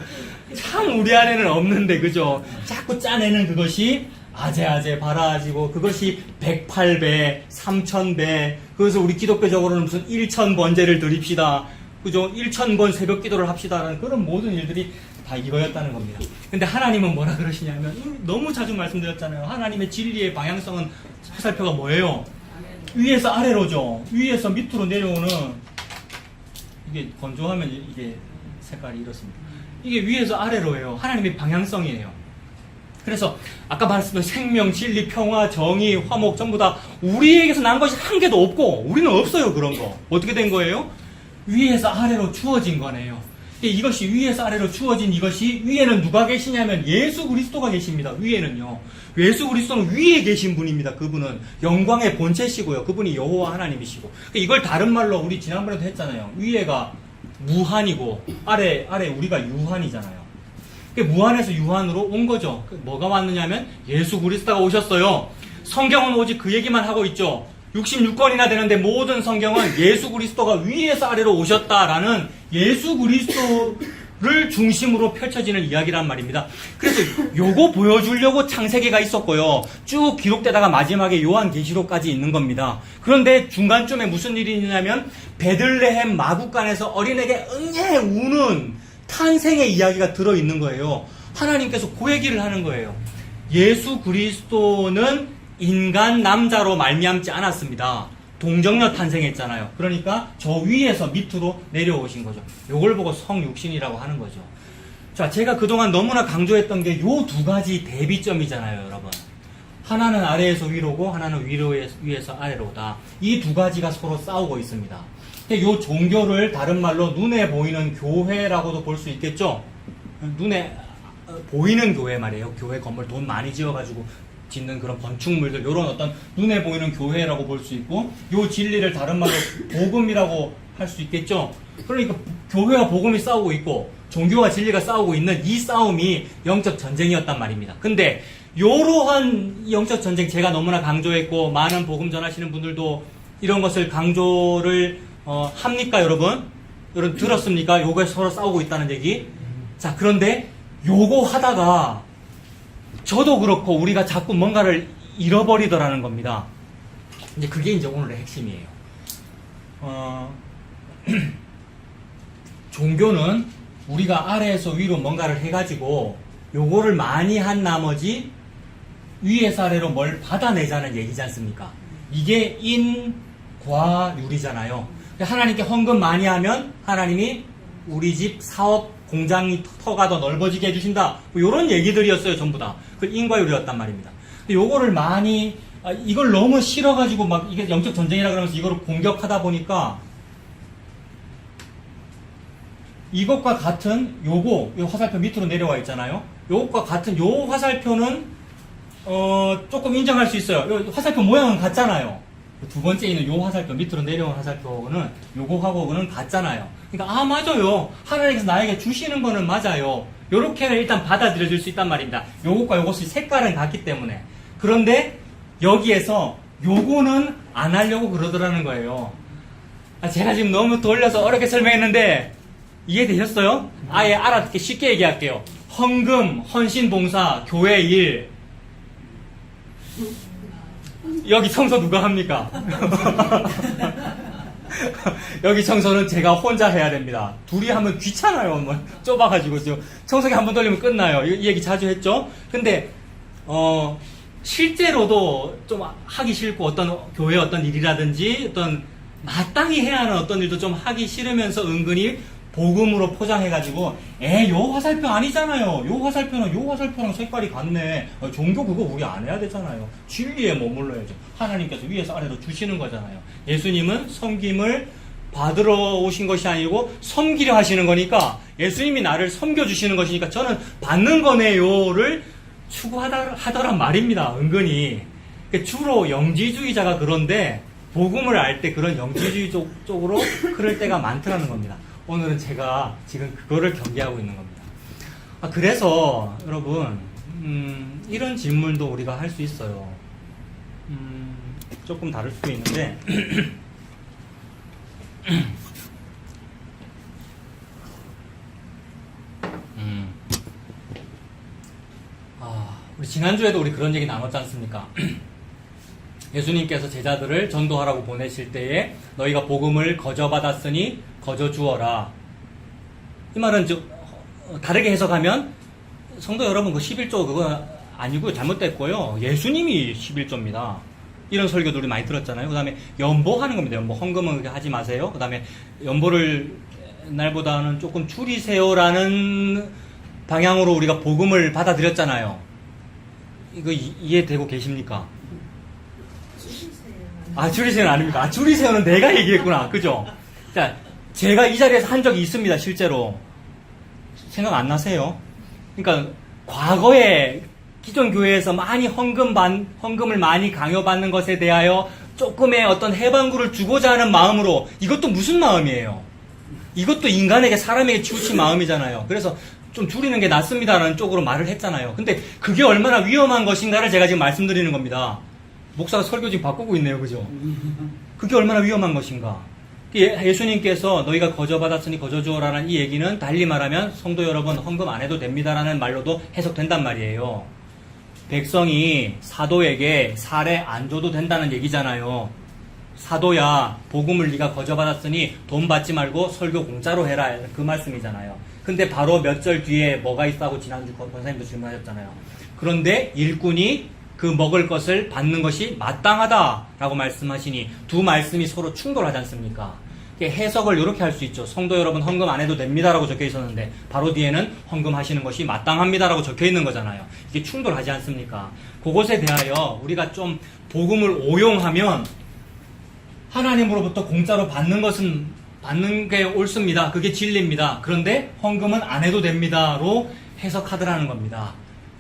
참 우리 안에는 없는데, 그죠? 자꾸 짜내는 그것이 아재아재 바라지고, 그것이 108배, 3000배, 그래서 우리 기독교적으로는 무슨 1000번제를 드립시다. 그죠? 1000번 새벽 기도를 합시다라는 그런 모든 일들이 다 이거였다는 겁니다. 근데 하나님은 뭐라 그러시냐면, 너무 자주 말씀드렸잖아요. 하나님의 진리의 방향성은 화살표가 뭐예요? 위에서 아래로죠. 위에서 밑으로 내려오는, 이게 건조하면 이게 색깔이 이렇습니다. 이게 위에서 아래로예요. 하나님의 방향성이에요. 그래서 아까 말씀드린 생명, 진리, 평화, 정의, 화목 전부 다 우리에게서 난 것이 한 개도 없고, 우리는 없어요, 그런 거. 어떻게 된 거예요? 위에서 아래로 주어진 거네요. 이것이 위에서 아래로 주어진 이것이, 위에는 누가 계시냐면 예수 그리스도가 계십니다. 위에는요. 예수 그리스도는 위에 계신 분입니다. 그분은 영광의 본체시고요. 그분이 여호와 하나님이시고. 이걸 다른 말로 우리 지난번에도 했잖아요. 위에가 무한이고 아래 우리가 유한이잖아요. 무한에서 유한으로 온 거죠. 뭐가 왔느냐면 예수 그리스도가 오셨어요. 성경은 오직 그 얘기만 하고 있죠. 66권이나 되는데 모든 성경은 예수 그리스도가 위에서 아래로 오셨다라는 예수 그리스도를 중심으로 펼쳐지는 이야기란 말입니다. 그래서 요거 보여주려고 창세기가 있었고요. 쭉 기록되다가 마지막에 요한계시록까지 있는 겁니다. 그런데 중간쯤에 무슨 일이 있냐면 베들레헴 마구간에서 어린에게 응애 우는 탄생의 이야기가 들어있는 거예요. 하나님께서 그 얘기를 하는 거예요. 예수 그리스도는 인간 남자로 말미암지 않았습니다. 동정녀 탄생했잖아요. 그러니까 저 위에서 밑으로 내려오신 거죠. 요걸 보고 성육신이라고 하는 거죠. 자, 제가 그동안 너무나 강조했던 게 요 두 가지 대비점이잖아요, 여러분. 하나는 아래에서 위로고 하나는 위에서 아래로다. 이 두 가지가 서로 싸우고 있습니다. 요 종교를 다른 말로 눈에 보이는 교회라고도 볼 수 있겠죠. 눈에 보이는 교회 말이에요. 교회 건물 돈 많이 지어가지고 짓는 그런 건축물들, 이런 어떤 눈에 보이는 교회라고 볼 수 있고, 요 진리를 다른 말로 복음이라고 할 수 있겠죠. 그러니까 교회와 복음이 싸우고 있고 종교와 진리가 싸우고 있는 이 싸움이 영적 전쟁이었단 말입니다. 근데 요러한 영적 전쟁, 제가 너무나 강조했고 많은 복음 전하시는 분들도 이런 것을 강조를 합니까, 여러분? 여러분 들었습니까? 요거에 서로 싸우고 있다는 얘기. 자, 그런데 요거 하다가 저도 그렇고 우리가 자꾸 뭔가를 잃어버리더라는 겁니다. 이제 그게 이제 오늘의 핵심이에요. 종교는 우리가 아래에서 위로 뭔가를 해가지고 요거를 많이 한 나머지 위에서 아래로 뭘 받아내자는 얘기지 않습니까? 이게 인과율이잖아요. 하나님께 헌금 많이 하면 하나님이 우리 집 사업 공장이 터가 더 넓어지게 해주신다. 뭐 이런 얘기들이었어요, 전부 다. 그 인과율이었단 말입니다. 근데 요거를 많이, 이걸 너무 싫어가지고 막 이게 영적 전쟁이라 그러면서 이거를 공격하다 보니까 이것과 같은 요 화살표 밑으로 내려와 있잖아요. 요것과 같은 요 화살표는 조금 인정할 수 있어요. 요 화살표 모양은 같잖아요. 두 번째 있는 요 화살표 밑으로 내려온 화살표는 요거하고는 같잖아요. 그러니까 맞아요. 하나님께서 나에게 주시는 거는 맞아요. 요렇게는 일단 받아들여 줄 수 있단 말입니다. 요것과 요것이 색깔은 같기 때문에. 그런데 여기에서 요거는 안 하려고 그러더라는 거예요. 제가 지금 너무 돌려서 어렵게 설명했는데 이해되셨어요? 아예 알아듣기 쉽게 얘기할게요. 헌금, 헌신봉사, 교회 일. 여기 청소 누가 합니까? 여기 청소는 제가 혼자 해야 됩니다. 둘이 하면 귀찮아요. 뭐 좁아가지고 지금 청소기 한 번 돌리면 끝나요. 이 얘기 자주 했죠? 근데 실제로도 좀 하기 싫고 어떤 교회 어떤 일이라든지 어떤 마땅히 해야 하는 어떤 일도 좀 하기 싫으면서 은근히 복음으로 포장해가지고 요 화살표 아니잖아요. 요 화살표는 요 화살표랑 색깔이 같네. 종교 그거 우리 안 해야 되잖아요. 진리에 머물러야죠. 하나님께서 위에서 아래로 주시는 거잖아요. 예수님은 섬김을 받으러 오신 것이 아니고 섬기려 하시는 거니까 예수님이 나를 섬겨주시는 것이니까 저는 받는 거네요를 추구하더란 말입니다. 은근히. 주로 영지주의자가 그런데 복음을 알 때 그런 영지주의 쪽으로 흐를 때가 많더라는 겁니다. 오늘은 제가 지금 그거를 경계하고 있는 겁니다. 그래서 여러분 이런 질문도 우리가 할 수 있어요. 조금 다를 수도 있는데 우리 지난주에도 우리 그런 얘기 나눴지 않습니까? 예수님께서 제자들을 전도하라고 보내실 때에 너희가 복음을 거저받았으니 거저 주어라. 이 말은 다르게 해석하면 성도 여러분 그 11조 그거 아니고요. 잘못됐고요. 예수님이 11조입니다. 이런 설교도 우리 많이 들었잖아요. 그 다음에 연보하는 겁니다. 연보. 헌금은 그렇게 하지 마세요. 그 다음에 연보를 날보다는 조금 줄이세요라는 방향으로 우리가 복음을 받아들였잖아요. 이거 이해되고 계십니까? 줄이세요는 아닙니까? 줄이세요는 내가 얘기했구나. 그죠? 자, 제가 이 자리에서 한 적이 있습니다. 실제로. 생각 안 나세요? 그러니까 과거에 기존 교회에서 많이 헌금을 많이 강요받는 것에 대하여 조금의 어떤 해방구를 주고자 하는 마음으로 이것도 무슨 마음이에요? 이것도 인간에게 사람에게 치우친 마음이잖아요. 그래서 좀 줄이는 게 낫습니다라는 쪽으로 말을 했잖아요. 근데 그게 얼마나 위험한 것인가를 제가 지금 말씀드리는 겁니다. 목사가 설교 지금 바꾸고 있네요. 그죠? 그게 얼마나 위험한 것인가. 예수님께서 너희가 거저받았으니 거저주어라는 이 얘기는 달리 말하면 성도 여러분 헌금 안 해도 됩니다라는 말로도 해석된단 말이에요. 백성이 사도에게 사례 안 줘도 된다는 얘기잖아요. 사도야 복음을 네가 거저받았으니 돈 받지 말고 설교 공짜로 해라. 그 말씀이잖아요. 근데 바로 몇 절 뒤에 뭐가 있다고 지난주 권사님도 질문하셨잖아요. 그런데 일꾼이 그 먹을 것을 받는 것이 마땅하다라고 말씀하시니 두 말씀이 서로 충돌하지 않습니까? 해석을 이렇게 할 수 있죠. 성도 여러분 헌금 안 해도 됩니다라고 적혀 있었는데 바로 뒤에는 헌금하시는 것이 마땅합니다라고 적혀 있는 거잖아요. 이게 충돌하지 않습니까? 그것에 대하여 우리가 좀 복음을 오용하면 하나님으로부터 공짜로 받는 게 옳습니다. 그게 진리입니다. 그런데 헌금은 안 해도 됩니다로 해석하더라는 겁니다.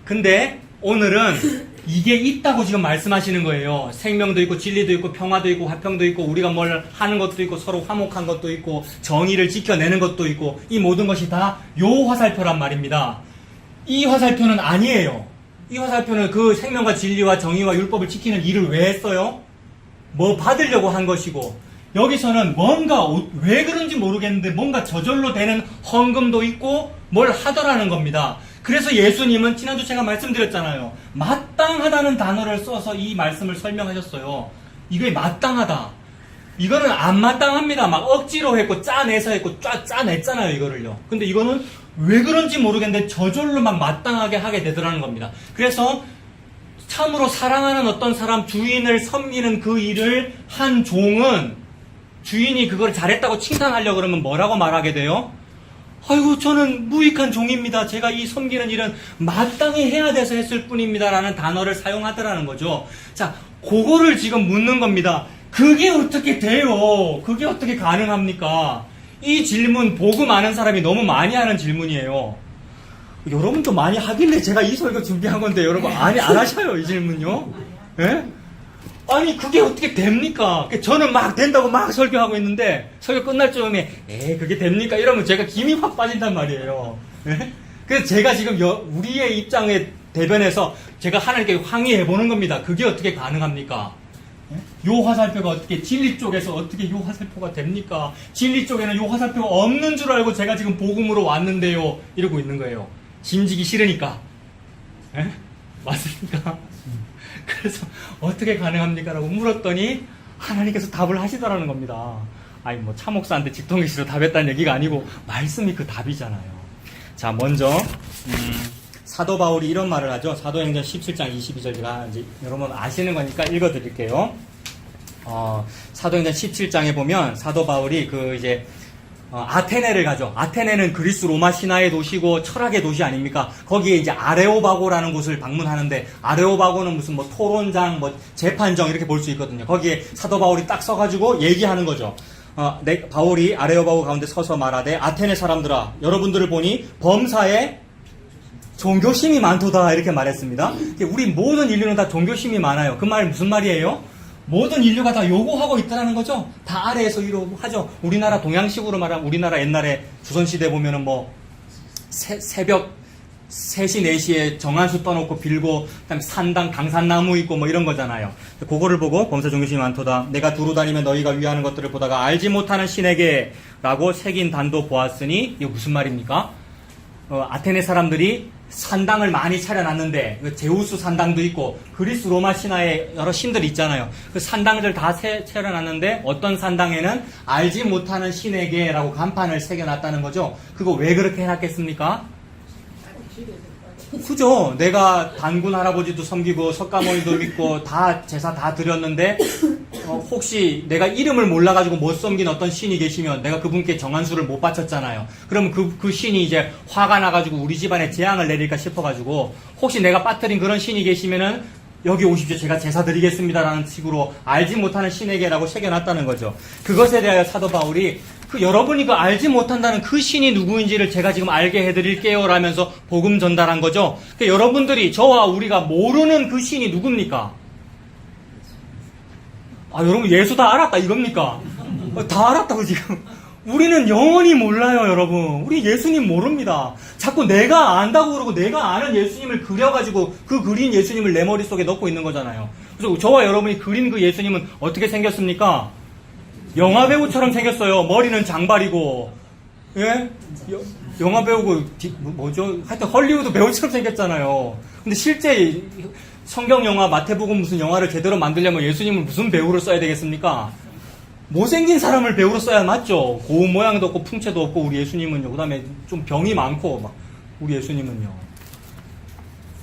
근데 오늘은 이게 있다고 지금 말씀하시는 거예요. 생명도 있고 진리도 있고 평화도 있고 화평도 있고 우리가 뭘 하는 것도 있고 서로 화목한 것도 있고 정의를 지켜내는 것도 있고 이 모든 것이 다 요 화살표란 말입니다. 이 화살표는 아니에요. 이 화살표는 그 생명과 진리와 정의와 율법을 지키는 일을 왜 했어요? 뭐 받으려고 한 것이고 여기서는 뭔가 왜 그런지 모르겠는데 뭔가 저절로 되는 헌금도 있고 뭘 하더라는 겁니다. 그래서 예수님은 지난주 제가 말씀드렸잖아요. 마땅하다는 단어를 써서 이 말씀을 설명하셨어요. 이게 마땅하다. 이거는 안 마땅합니다. 막 억지로 했고 짜내서 했고 짜냈잖아요. 이거를요. 근데 이거는 왜 그런지 모르겠는데 저절로 막 마땅하게 하게 되더라는 겁니다. 그래서 참으로 사랑하는 어떤 사람 주인을 섬기는 그 일을 한 종은 주인이 그걸 잘했다고 칭찬하려고 그러면 뭐라고 말하게 돼요? 아이고 저는 무익한 종입니다. 제가 이 섬기는 일은 마땅히 해야 돼서 했을 뿐입니다. 라는 단어를 사용하더라는 거죠. 자, 그거를 지금 묻는 겁니다. 그게 어떻게 돼요? 그게 어떻게 가능합니까? 이 질문 복음 아는 사람이 너무 많이 하는 질문이에요. 여러분도 많이 하길래 제가 이 설교 준비한 건데 여러분 안 하셔요 이 질문요? 예? 아니 그게 어떻게 됩니까? 저는 막 된다고 막 설교하고 있는데 설교 끝날 쯤에 그게 됩니까? 이러면 제가 김이 확 빠진단 말이에요. 예? 그래서 제가 지금 우리의 입장에 대변해서 제가 하나님께 항의해 보는 겁니다. 그게 어떻게 가능합니까? 요 화살표가 어떻게 진리 쪽에서 어떻게 요 화살표가 됩니까? 진리 쪽에는 요 화살표가 없는 줄 알고 제가 지금 복음으로 왔는데요 이러고 있는 거예요. 짐지기 싫으니까. 에? 맞습니까? 그래서 어떻게 가능합니까? 라고 물었더니 하나님께서 답을 하시더라는 겁니다. 아니 뭐 차목사한테 직통계시로 답했다는 얘기가 아니고 말씀이 그 답이잖아요. 자 먼저 사도 바울이 이런 말을 하죠. 사도행전 17장 22절 제가 이제 여러분 아시는 거니까 읽어드릴게요. 사도행전 17장에 보면 사도 바울이 아테네를 가죠. 아테네는 그리스 로마 신화의 도시고 철학의 도시 아닙니까? 거기에 이제 아레오바고라는 곳을 방문하는데 아레오바고는 무슨 뭐 토론장, 뭐 재판정 이렇게 볼 수 있거든요. 거기에 사도 바울이 딱 서가지고 얘기하는 거죠. 바울이 아레오바고 가운데 서서 말하되 아테네 사람들아 여러분들을 보니 범사에 종교심이 많도다 이렇게 말했습니다. 우리 모든 인류는 다 종교심이 많아요. 그 말 무슨 말이에요? 모든 인류가 다 요구하고 있다는 거죠. 다 아래에서 위로 하죠. 우리나라 동양식으로 말하면 우리나라 옛날에 조선시대 보면은 뭐 새벽 3시 4시에 정한수 떠놓고 빌고 그다음에 산당 당산나무 있고 뭐 이런 거잖아요. 그거를 보고 범사 종교심이 많도다. 내가 두루 다니며 너희가 위하는 것들을 보다가 알지 못하는 신에게 라고 새긴 단도 보았으니 이거 무슨 말입니까? 아테네 사람들이 산당을 많이 차려놨는데 제우스 산당도 있고 그리스 로마 신화에 여러 신들이 있잖아요. 그 산당들 다 차려놨는데 어떤 산당에는 알지 못하는 신에게 라고 간판을 새겨놨다는 거죠. 그거 왜 그렇게 해놨겠습니까? 그죠. 내가 단군 할아버지도 섬기고 석가모니도 믿고 다 제사 다 드렸는데 혹시 내가 이름을 몰라가지고 못 섬긴 어떤 신이 계시면 내가 그분께 정한수를 못 바쳤잖아요. 그러면 그 신이 이제 화가 나가지고 우리 집안에 재앙을 내릴까 싶어가지고 혹시 내가 빠뜨린 그런 신이 계시면은 여기 오십시오. 제가 제사 드리겠습니다라는 식으로 알지 못하는 신에게라고 새겨놨다는 거죠. 그것에 대하여 사도 바울이 여러분이 알지 못한다는 그 신이 누구인지를 제가 지금 알게 해드릴게요 라면서 복음 전달한 거죠. 여러분들이 저와 우리가 모르는 그 신이 누굽니까? 여러분 예수 다 알았다 이겁니까? 다 알았다고 지금. 우리는 영원히 몰라요 여러분. 우리 예수님 모릅니다. 자꾸 내가 안다고 그러고 내가 아는 예수님을 그려가지고 그 그린 예수님을 내 머릿속에 넣고 있는 거잖아요. 그래서 저와 여러분이 그린 그 예수님은 어떻게 생겼습니까? 영화배우처럼 생겼어요. 머리는 장발이고, 예? 영화배우고, 뭐죠? 하여튼 헐리우드 배우처럼 생겼잖아요. 근데 실제 성경 영화, 마태복음 무슨 영화를 제대로 만들려면 예수님은 무슨 배우를 써야 되겠습니까? 못생긴 사람을 배우로 써야 맞죠? 고운 모양도 없고, 풍채도 없고, 우리 예수님은요. 그 다음에 좀 병이 많고, 우리 예수님은요.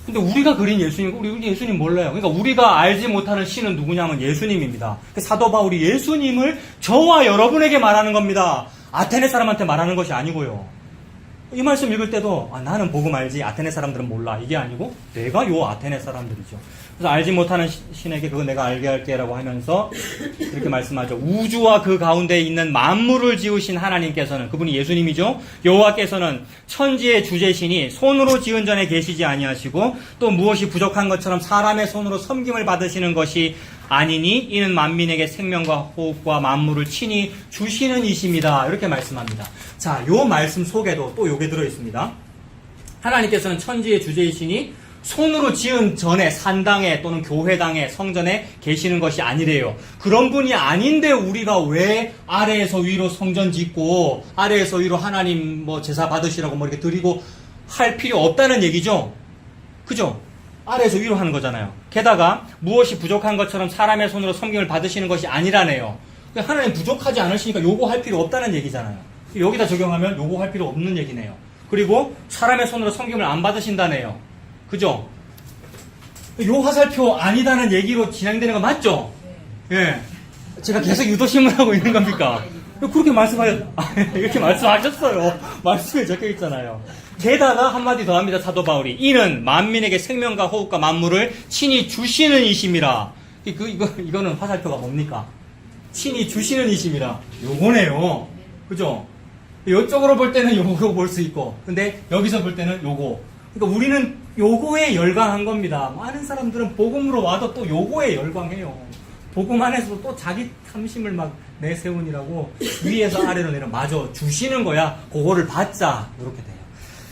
근데 우리가 그린 예수님, 우리 예수님 몰라요. 그러니까 우리가 알지 못하는 신은 누구냐면 예수님입니다. 사도 바울이 예수님을 저와 여러분에게 말하는 겁니다. 아테네 사람한테 말하는 것이 아니고요. 이 말씀 읽을 때도 나는 복음 알지 아테네 사람들은 몰라 이게 아니고 내가 요 아테네 사람들이죠. 그래서 알지 못하는 신에게 그거 내가 알게 할게 라고 하면서 이렇게 말씀하죠. 우주와 그 가운데 있는 만물을 지으신 하나님께서는 그분이 예수님이죠. 여호와께서는 천지의 주제시니 손으로 지은 전에 계시지 아니하시고 또 무엇이 부족한 것처럼 사람의 손으로 섬김을 받으시는 것이 아니니 이는 만민에게 생명과 호흡과 만물을 친히 주시는 이십니다. 이렇게 말씀합니다. 자, 요 말씀 속에도 또 요게 들어있습니다. 하나님께서는 천지의 주제이시니 손으로 지은 전에 산당에 또는 교회당에 성전에 계시는 것이 아니래요. 그런 분이 아닌데 우리가 왜 아래에서 위로 성전 짓고 아래에서 위로 하나님 뭐 제사 받으시라고 뭐 이렇게 드리고 할 필요 없다는 얘기죠. 그죠? 아래에서 위로 하는 거잖아요. 게다가 무엇이 부족한 것처럼 사람의 손으로 섬김을 받으시는 것이 아니라네요. 하나님 부족하지 않으시니까 요거 할 필요 없다는 얘기잖아요. 여기다 적용하면 요거 할 필요 없는 얘기네요. 그리고 사람의 손으로 섬김을 안 받으신다네요. 그죠? 요 화살표 아니다는 얘기로 진행되는 거 맞죠? 예. 제가 계속 유도심을 하고 있는 겁니까? 그렇게 이렇게 말씀하셨어요. 말씀에 적혀 있잖아요. 게다가 한마디 더 합니다, 사도 바울이. 이는 만민에게 생명과 호흡과 만물을 친히 주시는 이심이라. 이거는 화살표가 뭡니까? 친히 주시는 이심이라. 요거네요. 그죠? 이쪽으로 볼 때는 요거로 볼 수 있고, 근데 여기서 볼 때는 요거. 그러니까 우리는 요거에 열광한 겁니다. 많은 사람들은 복음으로 와도 또 요거에 열광해요. 복음 안에서도 또 자기 탐심을 막 내세우니라고 위에서 아래로 내려 마저 주시는 거야. 그거를 받자. 이렇게 돼요.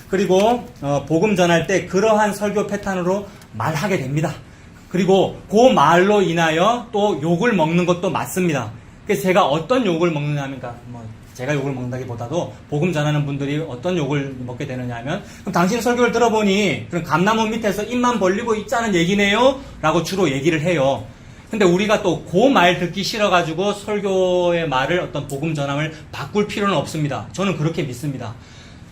그리고 복음 전할 때 그러한 설교 패턴으로 말하게 됩니다. 그리고 그 말로 인하여 또 욕을 먹는 것도 맞습니다. 그래서 제가 어떤 욕을 먹느냐 하면, 제가 욕을 먹는다기보다도 복음 전하는 분들이 어떤 욕을 먹게 되느냐 하면, 그럼 당신 설교를 들어보니 그럼 감나무 밑에서 입만 벌리고 있자는 얘기네요? 라고 주로 얘기를 해요. 근데 우리가 또 그 말 듣기 싫어가지고 설교의 말을 어떤 복음 전함을 바꿀 필요는 없습니다. 저는 그렇게 믿습니다.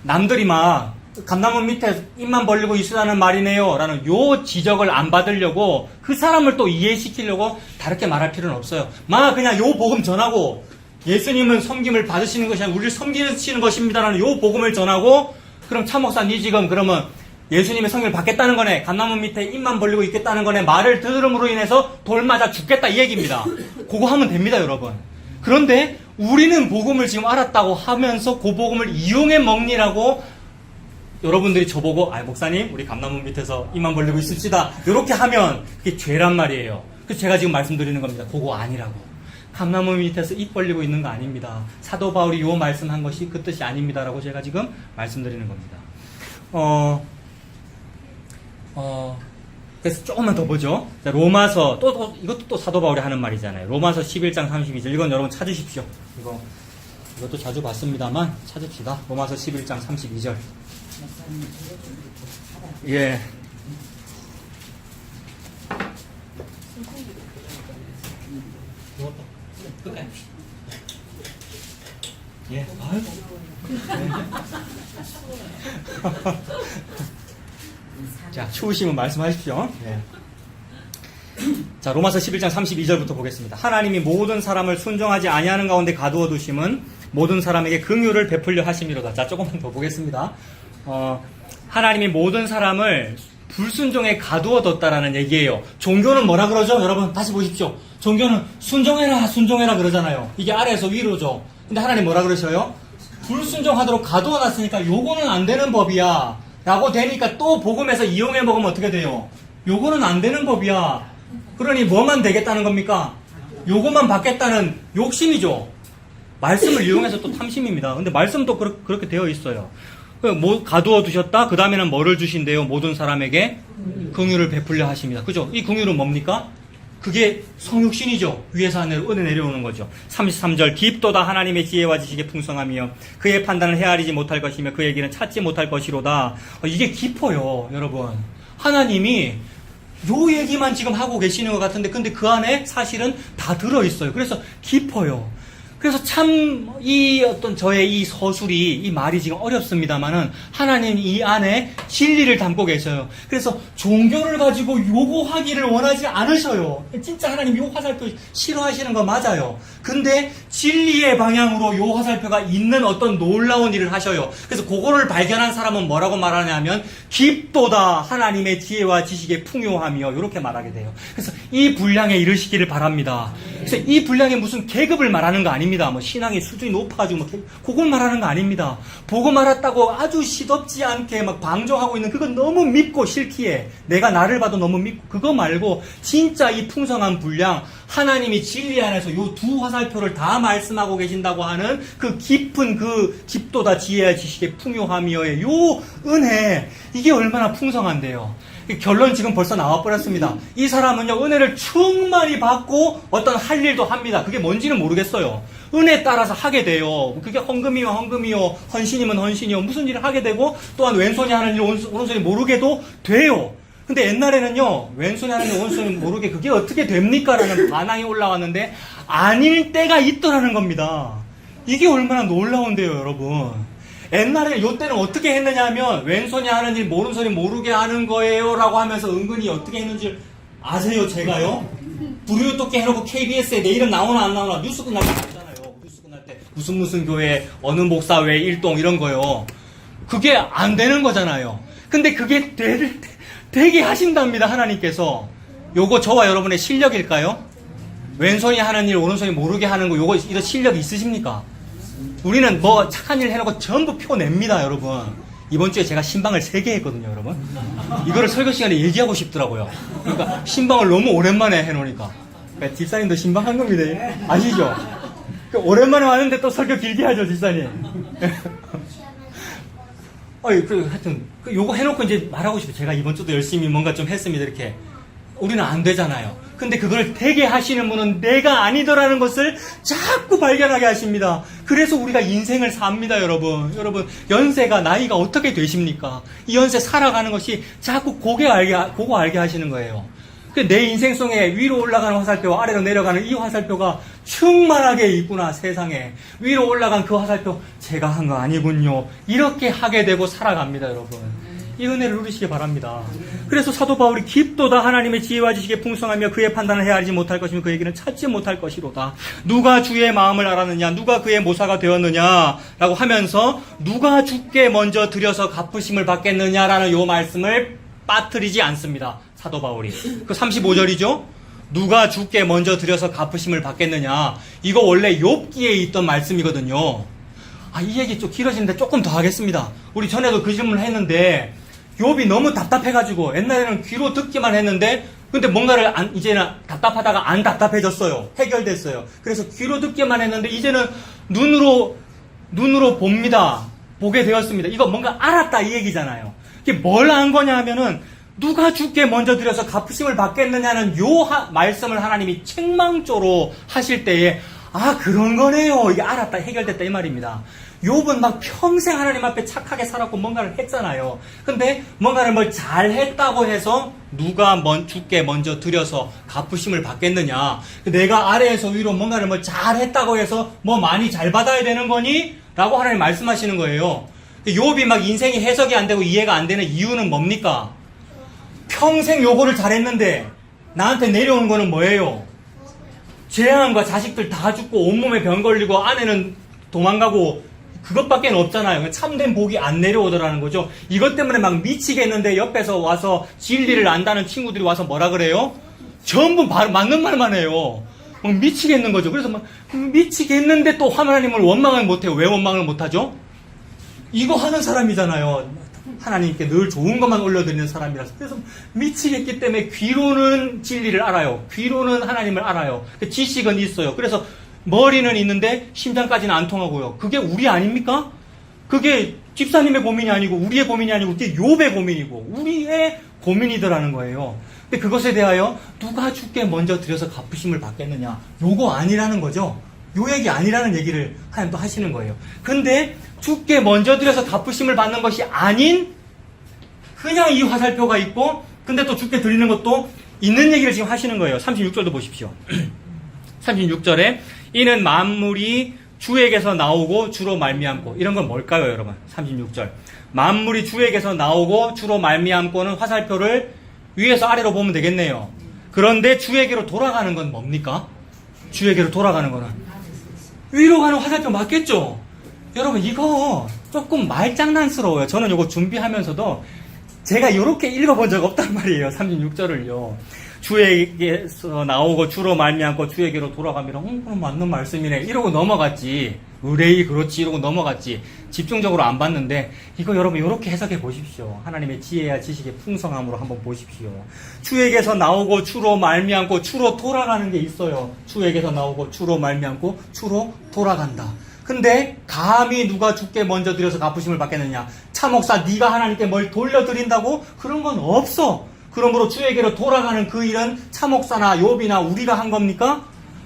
남들이 막 감나무 밑에 입만 벌리고 있으라는 말이네요 라는 요 지적을 안 받으려고 그 사람을 또 이해시키려고 다르게 말할 필요는 없어요. 그냥 요 복음 전하고 예수님은 섬김을 받으시는 것이 아니라 우리를 섬기시는 것입니다라는 요 복음을 전하고, 그럼 차 목사 니 지금 그러면 예수님의 섬김을 받겠다는 거네, 감나무 밑에 입만 벌리고 있겠다는 거네, 말을 들음으로 인해서 돌 맞아 죽겠다 이 얘기입니다. 그거 하면 됩니다, 여러분. 그런데 우리는 복음을 지금 알았다고 하면서 그 복음을 이용해 먹니라고 여러분들이 저보고 목사님 우리 감나무 밑에서 입만 벌리고 있읍시다 이렇게 하면 그게 죄란 말이에요. 그래서 제가 지금 말씀드리는 겁니다. 그거 아니라고. 감나무 밑에서 입 벌리고 있는 거 아닙니다. 사도 바울이 요 말씀한 것이 그 뜻이 아닙니다라고 제가 지금 말씀드리는 겁니다. 그래서 조금만 더 보죠. 자, 로마서 이것도 또 사도 바울이 하는 말이잖아요. 로마서 11장 32절. 이건 여러분 찾으십시오. 이것도 자주 봤습니다만 찾읍시다. 로마서 11장 32절. 예. 예. 자, 추우시면 말씀하십시오. 예. 자, 로마서 11장 32절부터 보겠습니다. 하나님이 모든 사람을 순종하지 아니하는 가운데 가두어 두심은 모든 사람에게 긍휼을 베풀려 하심이로다. 자, 조금만 더 보겠습니다. 하나님이 모든 사람을 불순종에 가두어 뒀다라는 얘기예요. 종교는 뭐라 그러죠? 여러분 다시 보십시오. 종교는 순종해라 그러잖아요. 이게 아래에서 위로죠. 근데 하나님 뭐라 그러셔요? 불순종하도록 가두어 놨으니까 요거는 안 되는 법이야 라고 되니까 또 복음에서 이용해 먹으면 어떻게 돼요? 요거는 안 되는 법이야. 그러니 뭐만 되겠다는 겁니까? 요거만 받겠다는 욕심이죠. 말씀을 이용해서 또 탐심입니다. 근데 말씀도 그렇게 되어 있어요. 가두어 두셨다. 그 다음에는 뭐를 주신대요? 모든 사람에게 긍휼을 베풀려 하십니다. 그죠? 이 긍휼은 뭡니까? 그게 성육신이죠. 위에서 은혜 내려오는 거죠. 33절. 깊도다 하나님의 지혜와 지식의 풍성함이요 그의 판단을 헤아리지 못할 것이며 그의 길은 찾지 못할 것이로다. 이게 깊어요, 여러분. 하나님이 요 얘기만 지금 하고 계시는 것 같은데 근데 그 안에 사실은 다 들어있어요. 그래서 깊어요. 그래서 참 저의 이 서술이 이 말이 지금 어렵습니다만은 하나님 이 안에 진리를 담고 계셔요. 그래서 종교를 가지고 요구하기를 원하지 않으셔요. 진짜 하나님 요 화살표 싫어하시는 거 맞아요. 근데 진리의 방향으로 요 화살표가 있는 어떤 놀라운 일을 하셔요. 그래서 그거를 발견한 사람은 뭐라고 말하냐면 깊도다 하나님의 지혜와 지식의 풍요함이요 이렇게 말하게 돼요. 그래서 이 분량에 이르시기를 바랍니다. 그래서 이 분량에 무슨 계급을 말하는 거 아닙니다. 신앙의 수준이 높아가지고 그걸 말하는 거 아닙니다. 보고 말았다고 아주 시덥지 않게 막 방종하고 있는 그건 너무 밉고 싫기에 내가 나를 봐도 너무 밉고 그거 말고 진짜 이 풍성한 분량 하나님이 진리 안에서 요 두 화살표를 다 말씀하고 계신다고 하는 그 깊은 그 깊도다 지혜와 지식의 풍요함이여의 요 은혜 이게 얼마나 풍성한데요. 결론 지금 벌써 나와버렸습니다. 이 사람은요 은혜를 충만히 받고 어떤 할 일도 합니다. 그게 뭔지는 모르겠어요. 은혜에 따라서 하게 돼요. 그게 헌금이면 헌금이요 헌신이면 헌신이요 무슨 일을 하게 되고 또한 왼손이 하는 일 오른손이 모르게도 돼요. 근데 옛날에는요 왼손이 하는 일 오른손이 모르게 그게 어떻게 됩니까? 라는 반항이 올라왔는데 아닐 때가 있더라는 겁니다. 이게 얼마나 놀라운데요 여러분. 옛날에 요때는 어떻게 했느냐 하면 왼손이 하는 일 오른손이 모르게 하는 거예요 라고 하면서 은근히 어떻게 했는지 아세요? 제가요 부르유토끼 해놓고 KBS에 내 이름 나오나 안 나오나 뉴스 끝날 때 나오잖아요. 뉴스 끝날 때 무슨 교회 어느 목사 왜 일동 이런 거요. 그게 안 되는 거잖아요. 근데 그게 되게 하신답니다 하나님께서. 요거 저와 여러분의 실력일까요? 왼손이 하는 일 오른손이 모르게 하는 거 요거 이런 실력이 있으십니까? 우리는 뭐 착한 일 해놓고 전부 표냅니다, 여러분. 이번 주에 제가 신방을 3개 했거든요, 여러분. 이거를 설교 시간에 얘기하고 싶더라고요. 그러니까 신방을 너무 오랜만에 해놓으니까. 그러니까 집사님도 신방 한 겁니다. 아시죠? 오랜만에 왔는데 또 설교 길게 하죠, 집사님. 하여튼, 요거 해놓고 이제 말하고 싶어요. 제가 이번 주도 열심히 뭔가 좀 했습니다, 이렇게. 우리는 안 되잖아요. 근데 그걸 되게 하시는 분은 내가 아니더라는 것을 자꾸 발견하게 하십니다. 그래서 우리가 인생을 삽니다, 여러분. 여러분, 연세가, 나이가 어떻게 되십니까? 이 연세 살아가는 것이 자꾸 그거 알게 하시는 거예요. 내 인생 속에 위로 올라가는 화살표와 아래로 내려가는 이 화살표가 충만하게 있구나, 세상에. 위로 올라간 그 화살표, 제가 한 거 아니군요. 이렇게 하게 되고 살아갑니다, 여러분. 이 은혜를 누리시기 바랍니다. 그래서 사도 바울이 깊도다 하나님의 지혜와 지식에 풍성하며 그의 판단을 헤아리지 못할 것이며 그에게는 찾지 못할 것이로다. 누가 주의 마음을 알았느냐, 누가 그의 모사가 되었느냐 라고 하면서 누가 주께 먼저 드려서 갚으심을 받겠느냐라는 요 말씀을 빠뜨리지 않습니다, 사도 바울이. 그 35절이죠. 누가 주께 먼저 드려서 갚으심을 받겠느냐. 이거 원래 욥기에 있던 말씀이거든요. 이 얘기 좀 길어지는데 조금 더 하겠습니다. 우리 전에도 그 질문을 했는데 욥이 너무 답답해가지고 옛날에는 귀로 듣기만 했는데 근데 뭔가를 이제는 답답하다가 안 답답해졌어요. 해결됐어요. 그래서 귀로 듣기만 했는데 이제는 눈으로 봅니다. 보게 되었습니다. 이거 뭔가 알았다 이 얘기잖아요. 이게 뭘 안 거냐 하면은 누가 주께 먼저 드려서 갚으심을 받겠느냐는 요 말씀을 하나님이 책망조로 하실 때에 그런 거네요. 이게 알았다, 해결됐다 이 말입니다. 욥은 막 평생 하나님 앞에 착하게 살았고 뭔가를 했잖아요. 근데 뭔가를 뭘 잘했다고 해서 누가 주께 먼저 드려서 갚으심을 받겠느냐. 내가 아래에서 위로 뭔가를 뭘 잘했다고 해서 뭐 많이 잘 받아야 되는 거니? 라고 하나님 말씀하시는 거예요. 욥이 막 인생이 해석이 안 되고 이해가 안 되는 이유는 뭡니까? 평생 요거를 잘했는데 나한테 내려오는 거는 뭐예요? 재앙과 자식들 다 죽고 온몸에 병 걸리고 아내는 도망가고 그것밖에 없잖아요. 참된 복이 안 내려오더라는 거죠. 이것 때문에 막 미치겠는데 옆에서 와서 진리를 안다는 친구들이 와서 뭐라 그래요? 전부 맞는 말만 해요. 막 미치겠는 거죠. 그래서 막 미치겠는데 또 하나님을 원망을 못해요. 왜 원망을 못하죠? 이거 하는 사람이잖아요. 하나님께 늘 좋은 것만 올려드리는 사람이라서. 그래서 미치겠기 때문에 귀로는 진리를 알아요. 귀로는 하나님을 알아요. 지식은 있어요. 그래서 머리는 있는데 심장까지는 안 통하고요. 그게 우리 아닙니까? 그게 집사님의 고민이 아니고 우리의 고민이 아니고 그게 욥의 고민이고 우리의 고민이더라는 거예요. 근데 그것에 대하여 누가 주께 먼저 드려서 갚으심을 받겠느냐. 요거 아니라는 거죠. 요 얘기 아니라는 얘기를 하나님 또 하시는 거예요. 근데 주께 먼저 드려서 갚으심을 받는 것이 아닌 그냥 이 화살표가 있고 근데 또 주께 드리는 것도 있는 얘기를 지금 하시는 거예요. 36절도 보십시오. 36절에 이는 만물이 주에게서 나오고 주로 말미암고. 이런 건 뭘까요, 여러분? 36절. 만물이 주에게서 나오고 주로 말미암고는 화살표를 위에서 아래로 보면 되겠네요. 그런데 주에게로 돌아가는 건 뭡니까? 주에게로 돌아가는 거는 위로 가는 화살표 맞겠죠? 여러분 이거 조금 말장난스러워요. 저는 이거 준비하면서도 제가 이렇게 읽어본 적 없단 말이에요. 36절을요. 주에게서 나오고 주로 말미암고 주에게로 돌아가면 그럼 맞는 말씀이네 이러고 넘어갔지. 의뢰이 그렇지 이러고 넘어갔지. 집중적으로 안 봤는데 이거 여러분 이렇게 해석해 보십시오. 하나님의 지혜와 지식의 풍성함으로 한번 보십시오. 주에게서 나오고 주로 말미암고 주로 돌아가는 게 있어요. 주에게서 나오고 주로 말미암고 주로 돌아간다. 근데 감히 누가 주께 먼저 드려서 갚으심을 받겠느냐. 차목사 네가 하나님께 뭘 돌려드린다고? 그런 건 없어. 그러므로 주에게로 돌아가는 그 일은 차목사나 욥이나 우리가 한 겁니까?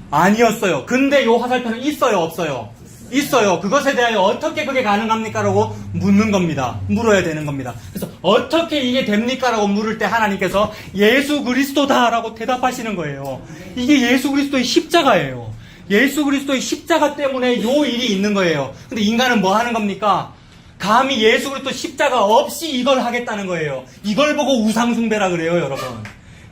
아니었어요. 근데 요 화살표는 있어요, 없어요? 있어요. 그것에 대하여 어떻게 그게 가능합니까? 라고 묻는 겁니다. 물어야 되는 겁니다. 그래서 어떻게 이게 됩니까? 라고 물을 때 하나님께서 예수 그리스도다 라고 대답하시는 거예요. 이게 예수 그리스도의 십자가예요. 예수 그리스도의 십자가 때문에 요 일이 있는 거예요. 근데 인간은 뭐 하는 겁니까? 감히 예수 그리스도 십자가 없이 이걸 하겠다는 거예요. 이걸 보고 우상숭배라 그래요, 여러분.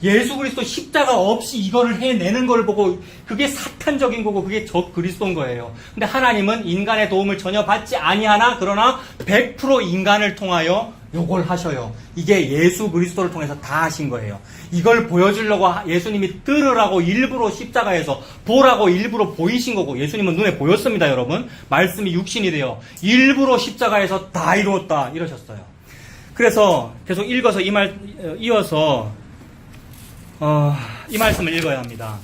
예수 그리스도 십자가 없이 이거를 해내는 걸 보고 그게 사탄적인 거고 그게 적 그리스도인 거예요. 근데 하나님은 인간의 도움을 전혀 받지 아니하나 그러나 100% 인간을 통하여 요걸 하셔요. 이게 예수 그리스도를 통해서 다 하신 거예요. 이걸 보여주려고 예수님이 들으라고 일부러 십자가에서 보라고 일부러 보이신 거고 예수님은 눈에 보였습니다, 여러분. 말씀이 육신이 되어 일부러 십자가에서 다 이루었다 이러셨어요. 그래서 계속 읽어서 이어서 이 말씀을 읽어야 합니다.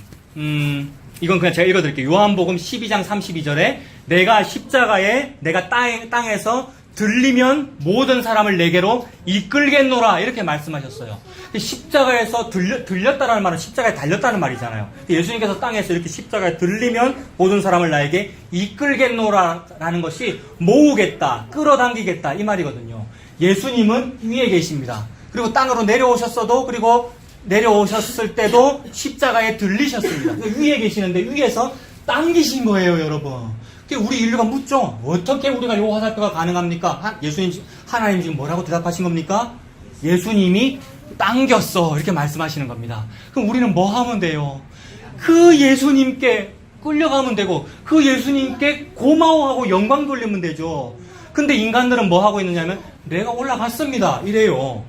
이건 그냥 제가 읽어드릴게요. 요한복음 12장 32절에 내가 십자가에 내가 땅에서 들리면 모든 사람을 내게로 이끌겠노라 이렇게 말씀하셨어요. 십자가에서 들렸다라는 말은 십자가에 달렸다는 말이잖아요. 예수님께서 땅에서 이렇게 십자가에 들리면 모든 사람을 나에게 이끌겠노라라는 것이 모으겠다, 끌어당기겠다 이 말이거든요. 예수님은 위에 계십니다. 그리고 땅으로 내려오셨어도 그리고 내려오셨을 때도 십자가에 들리셨습니다. 위에 계시는데 위에서 당기신 거예요, 여러분. 우리 인류가 묻죠. 어떻게 우리가 요 화살표가 가능합니까? 하나님 지금 뭐라고 대답하신 겁니까? 예수님이 당겼어. 이렇게 말씀하시는 겁니다. 그럼 우리는 뭐 하면 돼요? 그 예수님께 끌려가면 되고, 그 예수님께 고마워하고 영광 돌리면 되죠. 근데 인간들은 뭐 하고 있느냐면, 내가 올라갔습니다. 이래요.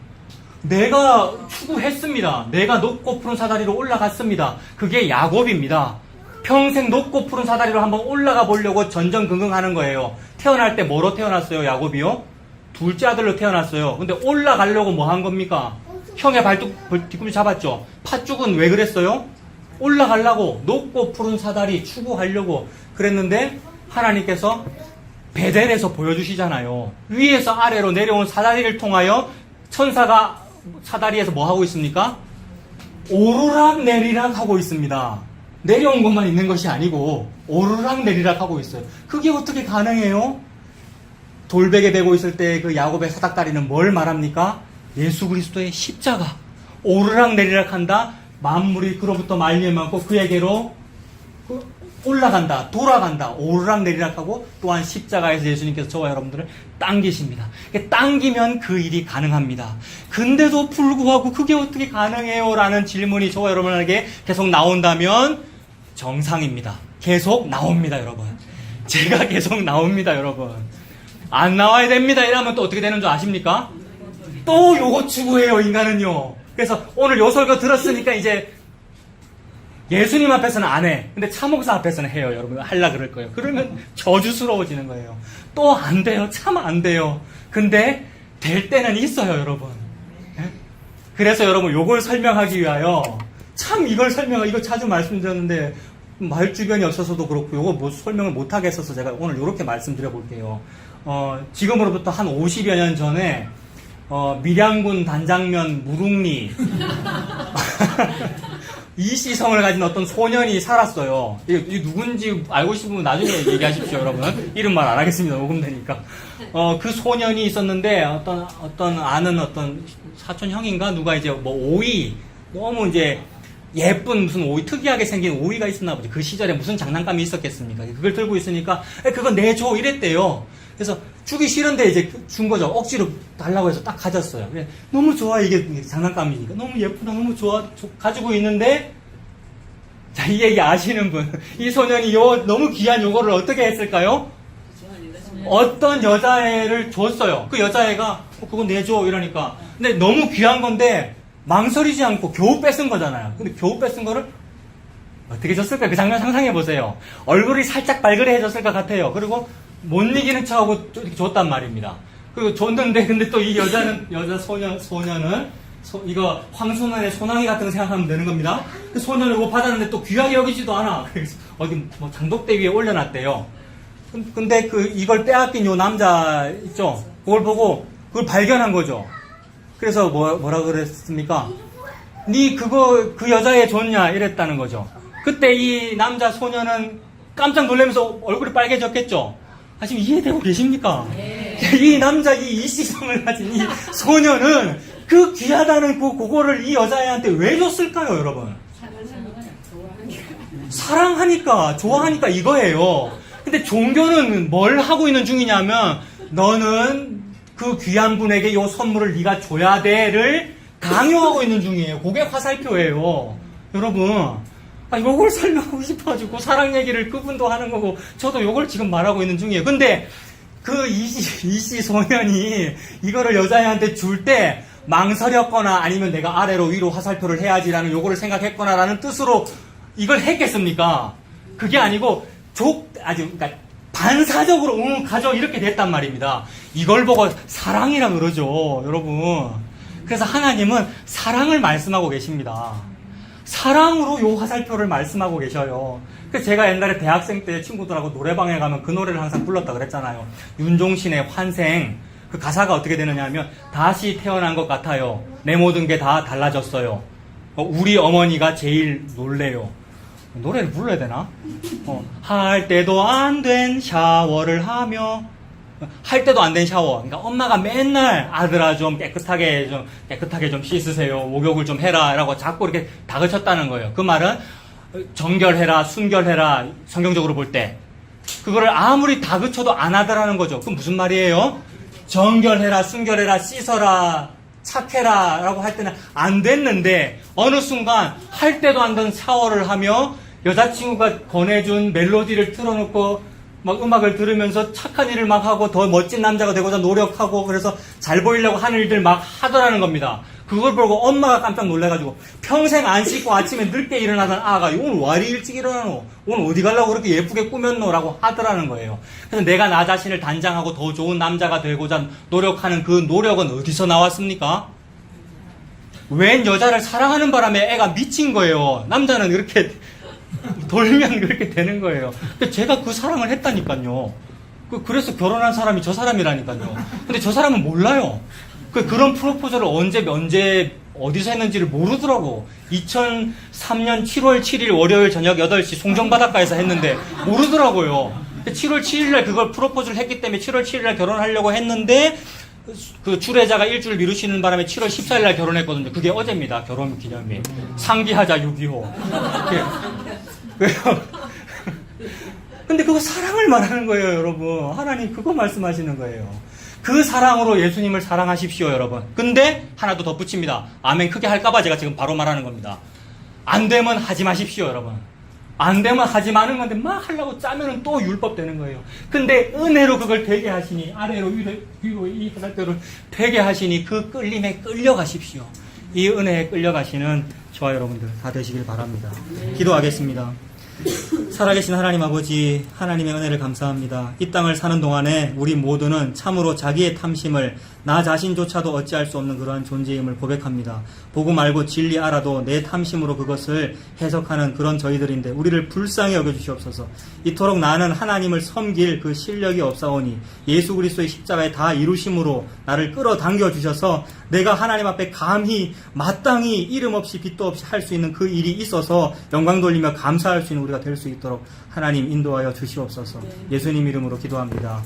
내가 추구했습니다. 내가 높고 푸른 사다리로 올라갔습니다. 그게 야곱입니다. 평생 높고 푸른 사다리로 한번 올라가 보려고 전전긍긍하는 거예요. 태어날 때 뭐로 태어났어요, 야곱이요? 둘째 아들로 태어났어요. 근데 올라가려고 뭐 한 겁니까? 형의 뒤꿈치 잡았죠. 팥죽은 왜 그랬어요? 올라가려고 높고 푸른 사다리 추구하려고 그랬는데 하나님께서 베델에서 보여주시잖아요. 위에서 아래로 내려온 사다리를 통하여 천사가 사다리에서 뭐 하고 있습니까? 오르락 내리락 하고 있습니다. 내려온 것만 있는 것이 아니고 오르락 내리락 하고 있어요. 그게 어떻게 가능해요? 돌베개 베고 있을 때 그 야곱의 사닥다리는 뭘 말합니까? 예수 그리스도의 십자가. 오르락 내리락 한다. 만물이 그로부터 말미암고 그에게로 올라간다. 돌아간다. 오르락 내리락 하고 또한 십자가에서 예수님께서 저와 여러분들을 당기십니다. 당기면 그 일이 가능합니다. 근데도 불구하고 그게 어떻게 가능해요? 라는 질문이 저와 여러분에게 계속 나온다면 정상입니다. 계속 나옵니다, 여러분. 제가 계속 나옵니다, 여러분. 안 나와야 됩니다. 이러면 또 어떻게 되는 줄 아십니까? 또 요거 추구해요, 인간은요. 그래서 오늘 요 설교 들었으니까 이제 예수님 앞에서는 안 해. 근데 차목사 앞에서는 해요, 여러분. 하려 그럴 거예요. 그러면 저주스러워지는 거예요. 또 안 돼요. 참 안 돼요. 근데 될 때는 있어요, 여러분. 그래서 여러분 요걸 설명하기 위하여 참 이거 자주 말씀드렸는데 말 주변이 없어서도 그렇고 요거 뭐 설명을 못 하겠어서 제가 오늘 요렇게 말씀드려 볼게요. 지금으로부터 한 50여 년 전에 밀양군 단장면 무릉리 이시성을 가진 어떤 소년이 살았어요. 이 누군지 알고 싶으면 나중에 얘기하십시오, 여러분. 이름 말 안 하겠습니다. 녹음되니까. 그 소년이 있었는데 어떤 아는 어떤 사촌 형인가 누가 이제 뭐 오이 너무 이제 예쁜 무슨 오이 특이하게 생긴 오이가 있었나 보지. 그 시절에 무슨 장난감이 있었겠습니까? 그걸 들고 있으니까 그거 내줘 이랬대요. 그래서 주기 싫은데 이제 준 거죠. 억지로 달라고 해서 딱 가졌어요. 너무 좋아 이게 장난감이니까 너무 예쁘다 너무 좋아 가지고 있는데 자, 이 얘기 아시는 분, 이 소년이 너무 귀한 요거를 어떻게 했을까요? 어떤 여자애를 줬어요. 그 여자애가 그거 내줘 이러니까 근데 너무 귀한 건데 망설이지 않고 겨우 뺏은 거잖아요. 근데 겨우 뺏은 거를 어떻게 줬을까? 그 장면 상상해 보세요. 얼굴이 살짝 발그레해졌을 것 같아요. 그리고 못 이기는 척하고 이렇게 줬단 말입니다. 그리고 줬는데 근데 또 이 소년은 이거 황소년의 소나기 같은 거 생각하면 되는 겁니다. 그 소년을 이거 받았는데 또 귀하게 여기지도 않아. 그래서 어디 뭐 장독대 위에 올려놨대요. 근데 이걸 빼앗긴 요 남자 있죠? 그걸 보고 그걸 발견한 거죠. 그래서 뭐라 그랬습니까? 니 그 여자애 줬냐? 이랬다는 거죠. 그때 이 남자 소년은 깜짝 놀라면서 얼굴이 빨개졌겠죠? 지금 이해되고 계십니까? 네. 이 남자, 이 이시성을 가진 이 소년은 그 귀하다는 그거를 이 여자애한테 왜 줬을까요, 여러분? 사랑하니까, 좋아하니까 이거예요. 근데 종교는 뭘 하고 있는 중이냐면, 너는 그 귀한 분에게 이 선물을 네가 줘야 돼를 강요하고 있는 중이에요. 그게 화살표예요. 여러분, 요걸 설명하고 싶어가지고 사랑 얘기를 그분도 하는 거고 저도 요걸 지금 말하고 있는 중이에요. 근데 그 이씨 소년이 이거를 여자애한테 줄 때 망설였거나 아니면 내가 아래로 위로 화살표를 해야지라는 요거를 생각했거나라는 뜻으로 이걸 했겠습니까? 그게 아니고 그러니까 반사적으로 가져 이렇게 됐단 말입니다. 이걸 보고 사랑이라 그러죠, 여러분. 그래서 하나님은 사랑을 말씀하고 계십니다. 사랑으로 요 화살표를 말씀하고 계셔요. 그래서 제가 옛날에 대학생 때 친구들하고 노래방에 가면 그 노래를 항상 불렀다 그랬잖아요. 윤종신의 환생. 그 가사가 어떻게 되느냐 하면 다시 태어난 것 같아요. 내 모든 게 다 달라졌어요. 우리 어머니가 제일 놀래요. 노래를 불러야 되나? 할 때도 안 된 샤워를 하며 할 때도 안 된 샤워. 그러니까 엄마가 맨날 아들아 좀 깨끗하게 좀 씻으세요. 목욕을 좀 해라라고 자꾸 이렇게 다그쳤다는 거예요. 그 말은 정결해라, 순결해라. 성경적으로 볼 때 그거를 아무리 다그쳐도 안 하더라는 거죠. 그럼 무슨 말이에요? 정결해라, 순결해라, 씻어라, 착해라 라고 할 때는 안 됐는데 어느 순간 할 때도 안 된 샤워를 하며 여자친구가 권해준 멜로디를 틀어놓고 막 음악을 들으면서 착한 일을 막 하고 더 멋진 남자가 되고자 노력하고 그래서 잘 보이려고 하는 일들 막 하더라는 겁니다. 그걸 보고 엄마가 깜짝 놀래가지고 평생 안 씻고 아침에 늦게 일어나던 아가 오늘 왜 이리 일찍 일어나노? 오늘 어디 가려고 그렇게 예쁘게 꾸몄노? 라고 하더라는 거예요. 그래서 내가 나 자신을 단장하고 더 좋은 남자가 되고자 노력하는 그 노력은 어디서 나왔습니까? 웬 여자를 사랑하는 바람에 애가 미친 거예요. 남자는 이렇게 돌면 그렇게 되는 거예요. 근데 제가 그 사랑을 했다니까요. 그래서 결혼한 사람이 저 사람이라니까요. 근데 저 사람은 몰라요. 그런 프로포즈를 언제 어디서 했는지를 모르더라고. 2003년 7월 7일 월요일 저녁 8시 송정바닷가에서 했는데 모르더라고요. 7월 7일날 그걸 프로포즈를 했기 때문에 7월 7일날 결혼하려고 했는데 그 주례자가 일주일 미루시는 바람에 7월 14일날 결혼했거든요. 그게 어제입니다. 결혼 기념일. 상기하자 6.25. 근데 그거 사랑을 말하는 거예요, 여러분. 하나님 그거 말씀하시는 거예요. 그 사랑으로 예수님을 사랑하십시오, 여러분. 근데 하나 더 덧붙입니다. 아멘 크게 할까봐 제가 지금 바로 말하는 겁니다. 안 되면 하지 마십시오, 여러분. 안 되면 하지 마는 건데 막 하려고 짜면은 또 율법 되는 거예요. 근데 은혜로 그걸 되게 하시니 아래로 위로 이 화살표를 되게 하시니 그 끌림에 끌려가십시오. 이 은혜에 끌려가시는 저와 여러분들 다 되시길 바랍니다. 기도하겠습니다. 살아계신 하나님 아버지, 하나님의 은혜를 감사합니다. 이 땅을 사는 동안에 우리 모두는 참으로 자기의 탐심을 나 자신조차도 어찌할 수 없는 그러한 존재임을 고백합니다. 보고 말고 진리 알아도 내 탐심으로 그것을 해석하는 그런 저희들인데 우리를 불쌍히 여겨주시옵소서. 이토록 나는 하나님을 섬길 그 실력이 없사오니 예수 그리스도의 십자가에 다 이루심으로 나를 끌어당겨 주셔서 내가 하나님 앞에 감히 마땅히 이름 없이 빚도 없이 할 수 있는 그 일이 있어서 영광 돌리며 감사할 수 있는 우리가 될 수 있도록 하나님 인도하여 주시옵소서. 예수님 이름으로 기도합니다.